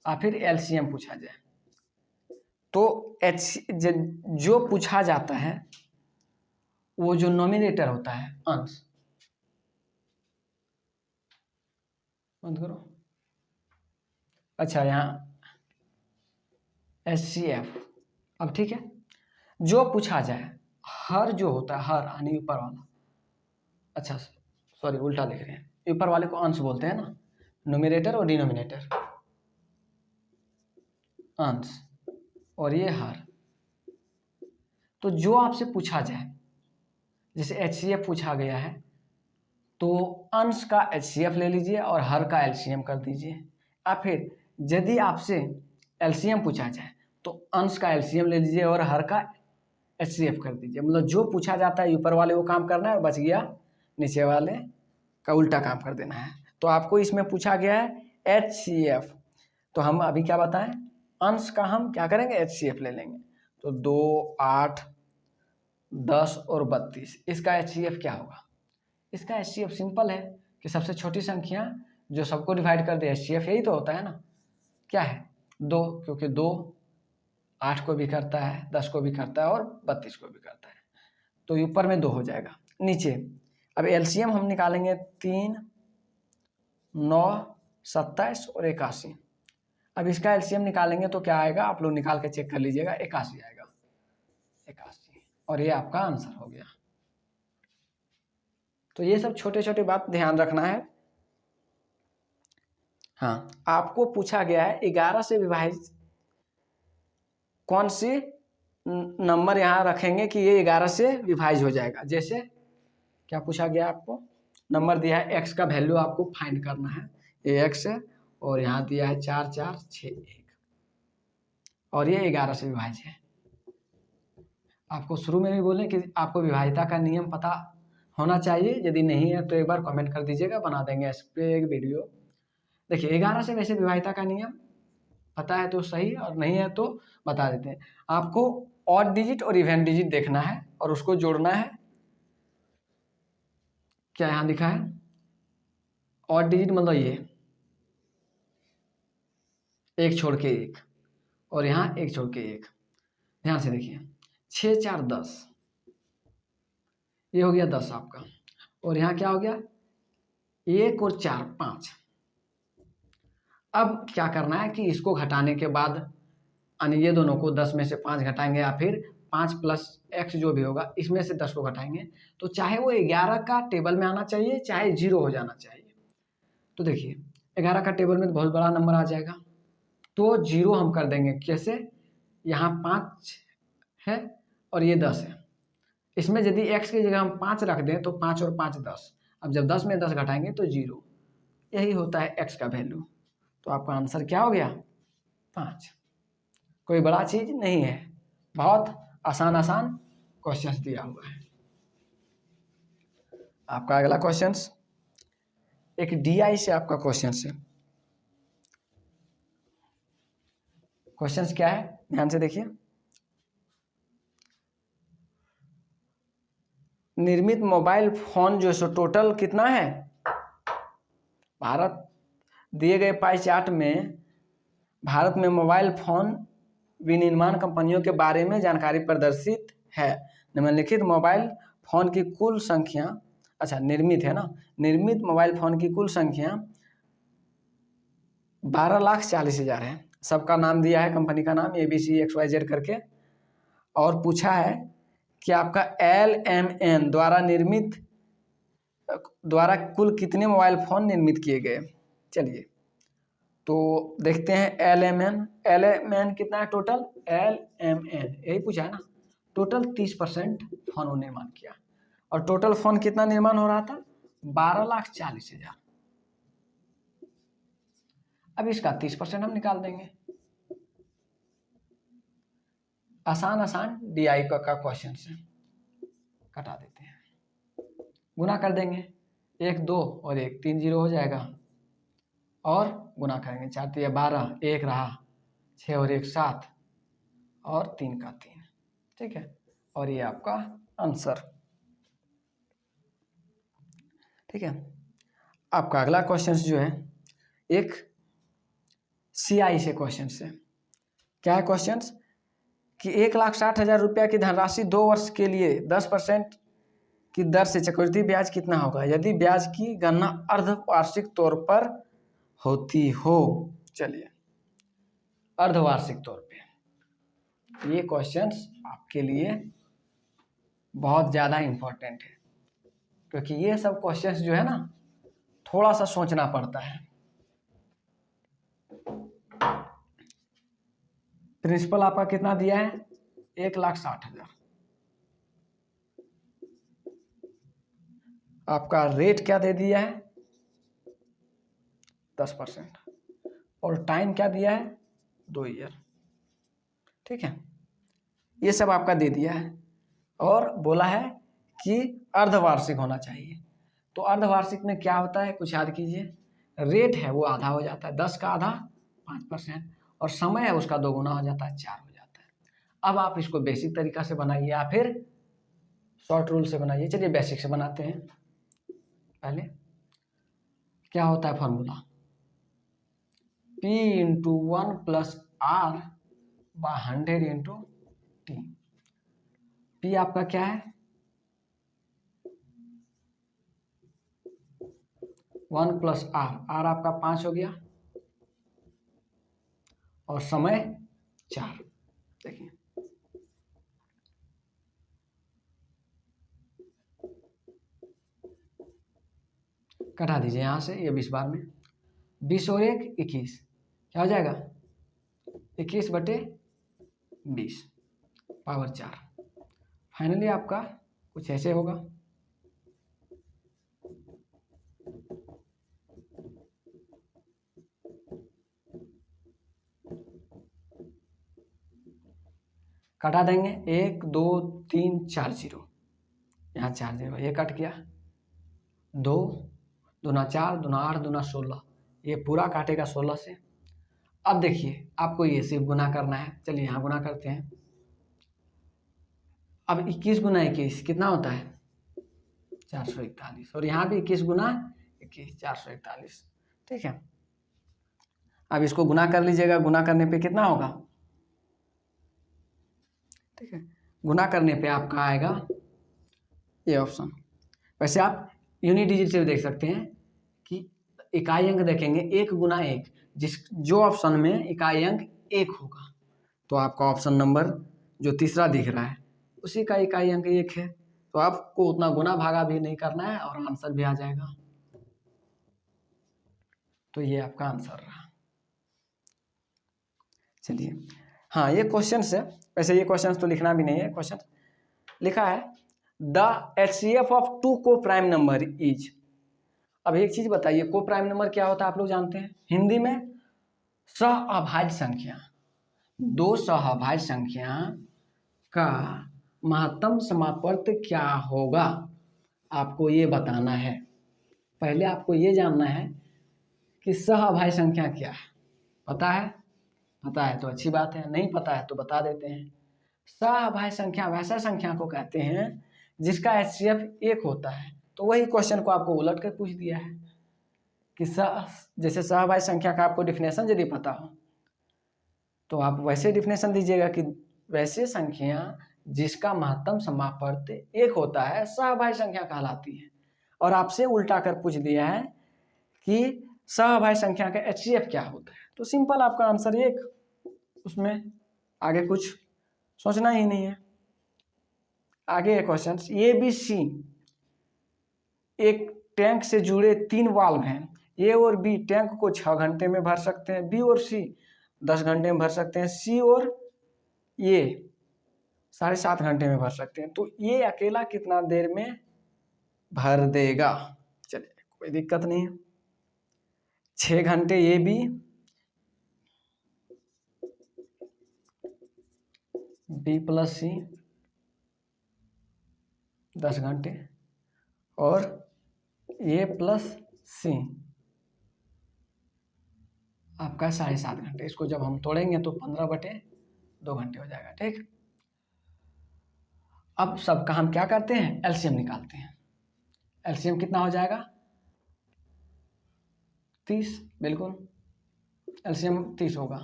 [SPEAKER 1] या फिर LCM पूछा जाए, तो जो पूछा जाता है वो जो नोमिनेटर होता है अंश, बंद करो। अच्छा, यहाँ HCF, अब ठीक है, जो पूछा जाए हर जो होता है, हर यानी ऊपर वाला, अच्छा सॉरी उल्टा लिख रहे हैं, ऊपर वाले को अंश बोलते हैं ना, नोमिनेटर और डिनोमिनेटर, अंश और ये हर। तो जो आपसे पूछा जाए, जैसे HCF पूछा गया है तो अंश का HCF ले लीजिए और हर का LCM कर दीजिए, या फिर यदि आपसे LCM पूछा जाए तो अंश का LCM ले लीजिए और हर का HCF कर दीजिए। मतलब जो पूछा जाता है ऊपर वाले को काम करना है, बच गया नीचे वाले का उल्टा काम कर देना है। तो आपको इसमें पूछा गया है HCF, तो हम अभी क्या बताएं, अंश का हम क्या करेंगे HCF ले लेंगे। तो 2, 8, 10 और 32, इसका HCF क्या होगा। इसका HCF सिंपल है कि सबसे छोटी संख्या जो सबको डिवाइड कर दे, HCF यही तो होता है ना, क्या है 2, क्योंकि 2 8 को भी करता है, 10 को भी करता है और 32 को भी करता है, तो ऊपर में 2 हो जाएगा। नीचे अब LCM हम निकालेंगे 3, 9, 27 और 81। अब इसका LCM निकालेंगे तो क्या आएगा, आप लोग निकाल के चेक कर लीजिएगा, 81 आएगा, 81, और ये आपका आंसर हो गया। तो ये सब छोटे छोटे बात ध्यान रखना है। हाँ, आपको पूछा गया है 11 से विभाजित कौन सी नंबर यहाँ रखेंगे कि ये 11 से विभाजित हो जाएगा। जैसे क्या पूछा गया, आपको नंबर दिया है, x का वैल्यू आपको फाइंड करना है, ये x है और यहाँ दिया है 4, 4, 6, 1 और ये 11 से विभाजित है। आपको शुरू में भी बोले कि आपको विभाज्यता का नियम पता होना चाहिए, यदि नहीं है तो एक बार कमेंट कर दीजिएगा, बना देंगे इस पर एक वीडियो। देखिए 11 से वैसे विभाज्यता का नियम पता है तो सही, और नहीं है तो बता देते हैं। आपको ऑड डिजिट और इवन डिजिट देखना है और उसको जोड़ना है। क्या यहाँ लिखा है, ऑड डिजिट मतलब ये 1 छोड़ के 1 और यहाँ 1 छोड़ के 1। ध्यान से देखिए 6, 4, 10, ये हो गया 10 आपका, और यहाँ क्या हो गया 1 और 4, 5। अब क्या करना है कि इसको घटाने के बाद, यानी ये दोनों को 10 में से 5 घटाएंगे या फिर 5 + x जो भी होगा इसमें से 10 को घटाएंगे, तो चाहे वो 11 का टेबल में आना चाहिए चाहे 0 हो जाना चाहिए। तो देखिए 11 का टेबल में तो बहुत बड़ा नंबर आ जाएगा, तो 0 हम कर देंगे। कैसे, यहाँ 5 है और ये 10 है। इसमें यदि x की जगह हम 5 रख दें तो 5 और 5 10। अब जब 10 में 10 घटाएंगे तो 0। यही होता है x का वैल्यू। तो आपका आंसर क्या हो गया? 5। कोई बड़ा चीज नहीं है, बहुत आसान आसान क्वेश्चंस दिया हुआ है। आपका अगला क्वेश्चंस एक DI से आपका क्वेश्चंस है। क्वेश्चंस क्या है ध्यान से देखिए। निर्मित मोबाइल फोन जो सो टोटल कितना है? भारत दिए गए पाई चार्ट में भारत में मोबाइल फोन विनिर्माण कंपनियों के बारे में जानकारी प्रदर्शित है। निम्नलिखित मोबाइल फोन की कुल संख्या, अच्छा निर्मित है ना, निर्मित मोबाइल फोन की कुल संख्या 12,40,000 है। सबका नाम दिया है, कंपनी का नाम ABC XYZ करके, और पूछा है कि आपका LMN द्वारा कुल कितने मोबाइल फोन निर्मित किए गए। चलिए तो देखते हैं LMN कितना है टोटल। LMN यही पूछा है ना, टोटल 30% फोन निर्माण किया, और टोटल फोन कितना निर्माण हो रहा था? 12,40,000। अब इसका 30% हम निकाल देंगे। आसान आसान DI का क्वेश्चन से कटा देते हैं, गुना कर देंगे। 1 2 और 1 3 0 हो जाएगा, और गुना करेंगे 4 3 12, 1 रहा, 6 और 1 7, और 3 का 3। ठीक है, और ये आपका आंसर। ठीक है, आपका अगला क्वेश्चन जो है एक CI से क्वेश्चन से। क्या है क्वेश्चन कि 1,60,000 रुपया की धनराशि 2 वर्ष के लिए 10% की दर से चक्रवृद्धि ब्याज कितना होगा यदि ब्याज की गणना अर्धवार्षिक तौर पर होती हो। चलिए अर्धवार्षिक तौर पे ये क्वेश्चंस आपके लिए बहुत ज़्यादा इम्पोर्टेंट है, क्योंकि ये सब क्वेश्चंस जो है ना थोड़ा सा सोचना पड़ता है। प्रिंसिपल आपका कितना दिया है? 1,60,000। आपका रेट क्या दे दिया है? 10%, और टाइम क्या दिया है? 2 ईयर। ठीक है, ये सब आपका दे दिया है, और बोला है कि अर्धवार्षिक होना चाहिए। तो अर्धवार्षिक में क्या होता है, कुछ याद कीजिए। रेट है वो आधा हो जाता है, 10 का आधा 5%, और समय है उसका 2 गुना हो जाता है, 4 हो जाता है। अब आप इसको बेसिक तरीका से बनाइए या फिर शॉर्ट रूल से बनाइए। चलिए बेसिक से बनाते हैं। पहले क्या होता है formula? P × 1 + R/100 × T। P आपका क्या है? 1 + R। R आपका 5 हो गया, और समय 4। देखिए कटा दीजिए यहाँ से, ये 20 बार में 20 और 1 21, क्या हो जाएगा? 21/20 पावर 4। फाइनली आपका कुछ ऐसे होगा। कटा देंगे 1 2 3 4 0, यहाँ 4 0, ये कट गया। 2 दूना 4 दूना 8 दूना 16, ये पूरा काटेगा 16 से। अब देखिए आपको ये सिर्फ गुना करना है। चलिए यहाँ गुना करते हैं। अब 21 × 21 कितना होता है? 441, और यहाँ भी 21 × 21 441। ठीक है, अब इसको गुना कर लीजिएगा। गुना करने पे कितना होगा? ठीक है, गुना करने पे आपका आएगा ये ऑप्शन। वैसे आप यूनिट डिजिट से भी देख सकते हैं कि इकाई अंक देखेंगे 1 × 1, जो ऑप्शन में इकाई अंक 1 होगा तो आपका ऑप्शन नंबर जो तीसरा दिख रहा है उसी का इकाई अंक 1 है, तो आपको उतना गुना भागा भी नहीं करना है और आंसर भी आ जाएगा। तो ये आपका आंसर रहा। चलिए हाँ, ये क्वेश्चन है। वैसे ये क्वेश्चन तो लिखना भी नहीं है, क्वेश्चन लिखा है द HCF ऑफ टू को प्राइम नंबर इज। अब एक चीज बताइए, को प्राइम नंबर क्या होता है आप लोग जानते हैं? हिंदी में सहअभाज्य संख्या। दो सहअभाज्य संख्या का महत्तम समापवर्त क्या होगा, आपको ये बताना है। पहले आपको ये जानना है कि सहअभाज्य संख्या क्या है। पता है? पता है तो अच्छी बात है, नहीं पता है तो बता देते हैं। सहअभाज्य संख्या वैसा संख्या को कहते हैं जिसका HCF 1 होता है। तो वही क्वेश्चन को आपको उलट कर पूछ दिया है कि जैसे सहअभाज्य संख्या का आपको डिफिनेशन यदि पता हो तो आप वैसे डिफिनेशन दीजिएगा कि वैसे संख्या जिसका महत्तम समापवर्त 1 होता है सहअभाज्य संख्या कहलाती है। और आपसे उल्टा कर पूछ दिया है कि सहअभाज्य संख्या का HCF क्या होता है। तो सिंपल आपका आंसर 1, उसमें आगे कुछ सोचना ही नहीं है। आगे क्वेश्चन, ABC एक टैंक से जुड़े 3 वाल्व हैं। A और B टैंक को 6 घंटे में भर सकते हैं, B और C 10 घंटे में भर सकते हैं, C और A 7.5 घंटे में भर सकते हैं। तो ये अकेला कितना देर में भर देगा? चलिए कोई दिक्कत नहीं है। 6 घंटे AB, B प्लस C 10 घंटे और A प्लस C आपका 7.5 घंटे। इसको जब हम तोड़ेंगे तो 15/2 घंटे हो जाएगा। ठीक, अब सबका हम क्या करते हैं, एलसीएम निकालते हैं। एलसीएम कितना हो जाएगा? 30, बिल्कुल एलसीएम 30 होगा।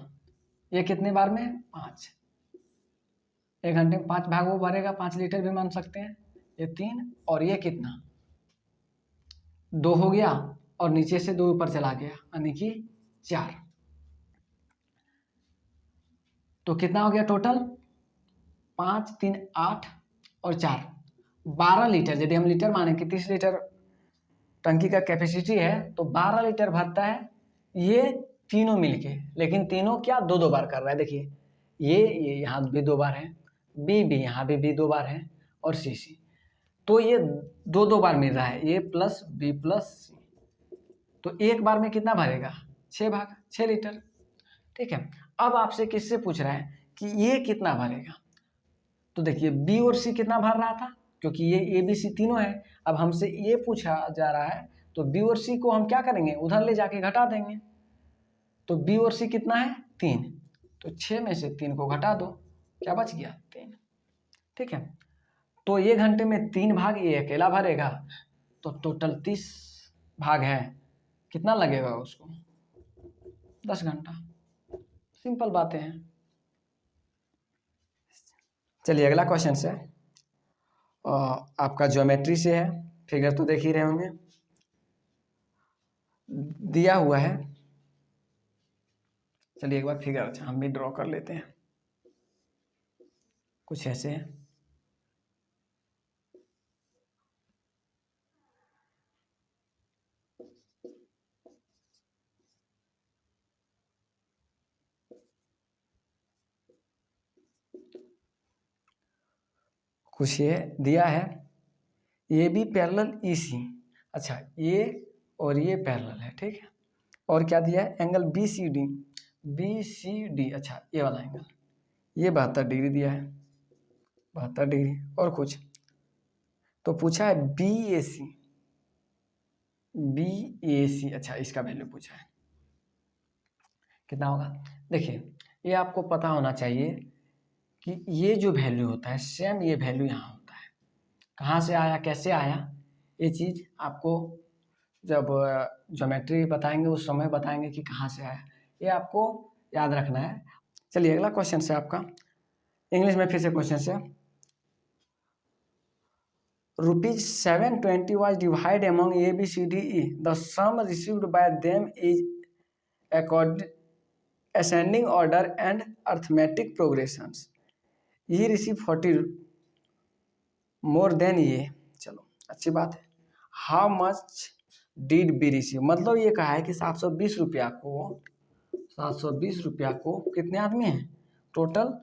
[SPEAKER 1] ये कितने बार में? 5। 1 घंटे में 5 भाग वो भरेगा, 5 लीटर भी मान सकते हैं। ये 3 और ये कितना 2 हो गया और नीचे से 2 ऊपर चला गया यानी कि 4। तो कितना हो गया टोटल? 5 3 8 और 4 12 लीटर। यदि हम लीटर माने कि 30 लीटर टंकी का कैपेसिटी है तो 12 लीटर भरता है ये तीनों मिलके। लेकिन तीनों क्या 2-2 बार कर रहा है। देखिए ये यहाँ भी 2 बार है, बी भी यहाँ भी 2 बार है और सी सी, तो ये 2-2 बार मिल रहा है, ए प्लस बी प्लस सी। तो एक बार में कितना भरेगा? 6 भाग 6 लीटर। ठीक है, अब आपसे किससे पूछ रहा है कि ये कितना भरेगा? तो देखिए बी और सी कितना भर रहा था, क्योंकि ये ए बी सी तीनों है। अब हमसे ये पूछा जा रहा है तो बी और सी को हम क्या करेंगे, उधर ले जाके घटा देंगे। तो बी और सी कितना है? 3। तो 6 में से 3 को घटा दो, क्या बच गया? 3। ठीक है, तो ये घंटे में 3 भाग ये अकेला भरेगा, तो टोटल 30 भाग है, कितना लगेगा उसको? 10 घंटा। सिंपल बातें हैं। चलिए अगला क्वेश्चन से, आपका ज्योमेट्री से है। फिगर तो देख ही रहे होंगे, दिया हुआ है। चलिए एक बार फिगर अच्छा हम भी ड्रॉ कर लेते हैं। कुछ ऐसे है, कुछ ये दिया है, ये भी पैरेलल ई सी। अच्छा ये और ये पैरेलल है, ठीक है। और क्या दिया है? Angle B C D. अच्छा ये वाला एंगल, ये 72 डिग्री दिया है, 72 डिग्री। और कुछ तो पूछा है बी ए सी। अच्छा इसका वैल्यू पूछा है, कितना होगा? देखिए ये आपको पता होना चाहिए कि ये जो वैल्यू होता है सेम ये वैल्यू यहाँ होता है। कहाँ से आया, कैसे आया, ये चीज़ आपको जब ज्योमेट्री बताएंगे उस समय बताएंगे कि कहाँ से आया, ये आपको याद रखना है। चलिए अगला क्वेश्चन से आपका इंग्लिश में फिर से क्वेश्चन से, ₹720 was divided among A, B, C, D, E. The sum received by them is ascending order and arithmetic progressions. He received 40 more than ये, चलो अच्छी बात है। How much did B receive? मतलब ये कहा है कि 720 रुपया को कितने आदमी हैं? टोटल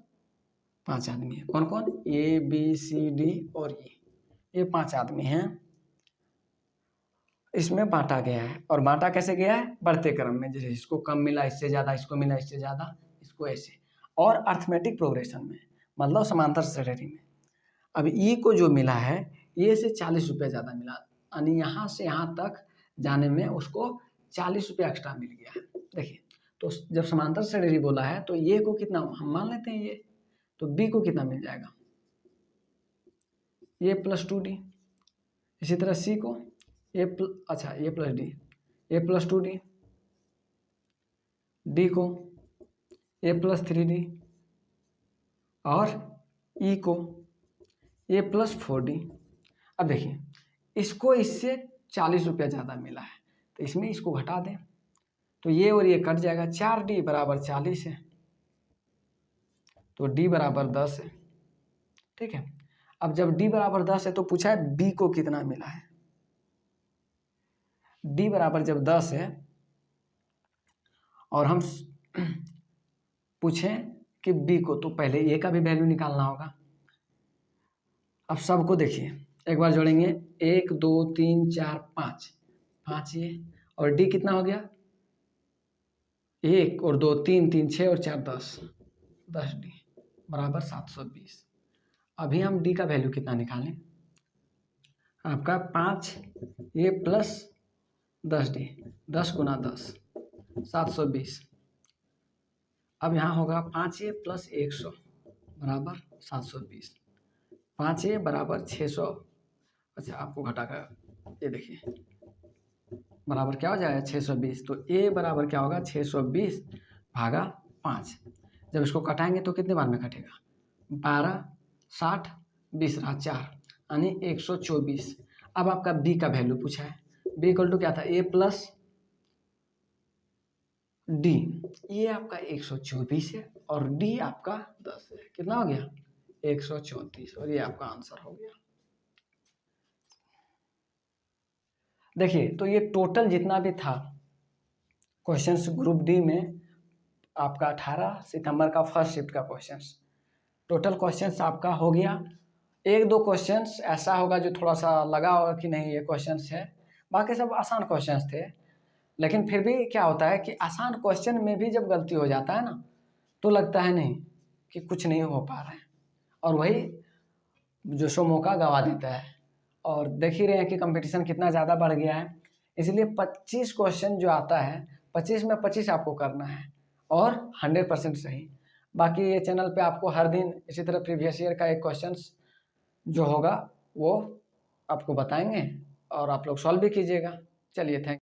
[SPEAKER 1] 5 आदमी हैं। कौन कौन? A B C D और E, ये 5 आदमी हैं। इसमें बांटा गया है, और बांटा कैसे गया है? बढ़ते क्रम में, जैसे इसको कम मिला इससे ज़्यादा, इसको मिला इससे ज़्यादा, इसको ऐसे, और अर्थमेटिक प्रोग्रेशन में, मतलब समांतर श्रेणी में। अब ई को जो मिला है, ये से 40 रुपये ज़्यादा मिला, यानी यहाँ से यहाँ तक जाने में उसको 40 रुपये एक्स्ट्रा मिल गया है। देखिए, तो जब समांतर श्रेणी बोला है तो ये को कितना, हम मान लेते हैं ये, तो बी को कितना मिल जाएगा? ये प्लस 2D। इसी तरह सी को ये प्लस डी, ए प्लस 2D, डी को ए प्लस 3D, और ई को ए प्लस 4D। अब देखिए, इसको इससे 40 रुपया ज़्यादा मिला है, तो इसमें इसको घटा दें तो ये और ये कट जाएगा। 4D बराबर 40 है, तो D बराबर 10 है। ठीक है, अब जब D बराबर 10 है तो पूछा है B को कितना मिला है। D बराबर जब 10 है और हम पूछें कि B को, तो पहले A का भी वैल्यू निकालना होगा। अब सबको देखिए, एक बार जोड़ेंगे, 1 2 3 4 5 ये, और D कितना हो गया? 1 और 2 3 3 6 और 4 10D बराबर 720। अभी हम D का वैल्यू कितना निकालें? आपका 5 ये प्लस 10D, 10 गुना 10 720। अब यहाँ होगा 5A प्लस 100 बराबर 720, 5A बराबर 600। अच्छा, आपको घटाकर ये देखिए बराबर क्या हो जाएगा? 620। तो A बराबर क्या होगा? 620 भागा 5। जब इसको कटाएंगे तो कितने बार में कटेगा? 12 60 20 रहा 4, यानी 124। अब आपका B का वैल्यू पूछा है। B इक्वल टू क्या था? A प्लस D, ये आपका 124 है और D आपका 10 है। कितना हो गया? 134, और ये आपका आंसर हो गया। देखिए, तो ये टोटल जितना भी था क्वेश्चंस ग्रुप डी में, आपका 18 सितंबर का फर्स्ट शिफ्ट का क्वेश्चंस, टोटल क्वेश्चंस आपका हो गया। एक दो क्वेश्चंस ऐसा होगा जो थोड़ा सा लगा होगा कि नहीं ये क्वेश्चंस है, बाकी सब आसान क्वेश्चंस थे। लेकिन फिर भी क्या होता है कि आसान क्वेश्चन में भी जब गलती हो जाता है ना, तो लगता है नहीं कि कुछ नहीं हो पा रहा है, और वही जो सो मौका गवा देता है। और देख ही रहे हैं कि कंपटीशन कितना ज़्यादा बढ़ गया है, इसलिए 25 क्वेश्चन जो आता है 25 में 25 आपको करना है, और 100% सही। बाकी ये चैनल पे आपको हर दिन इसी तरह प्रीवियस ईयर का एक क्वेश्चन जो होगा वो आपको बताएंगे, और आप लोग सॉल्व भी कीजिएगा। चलिए, थैंक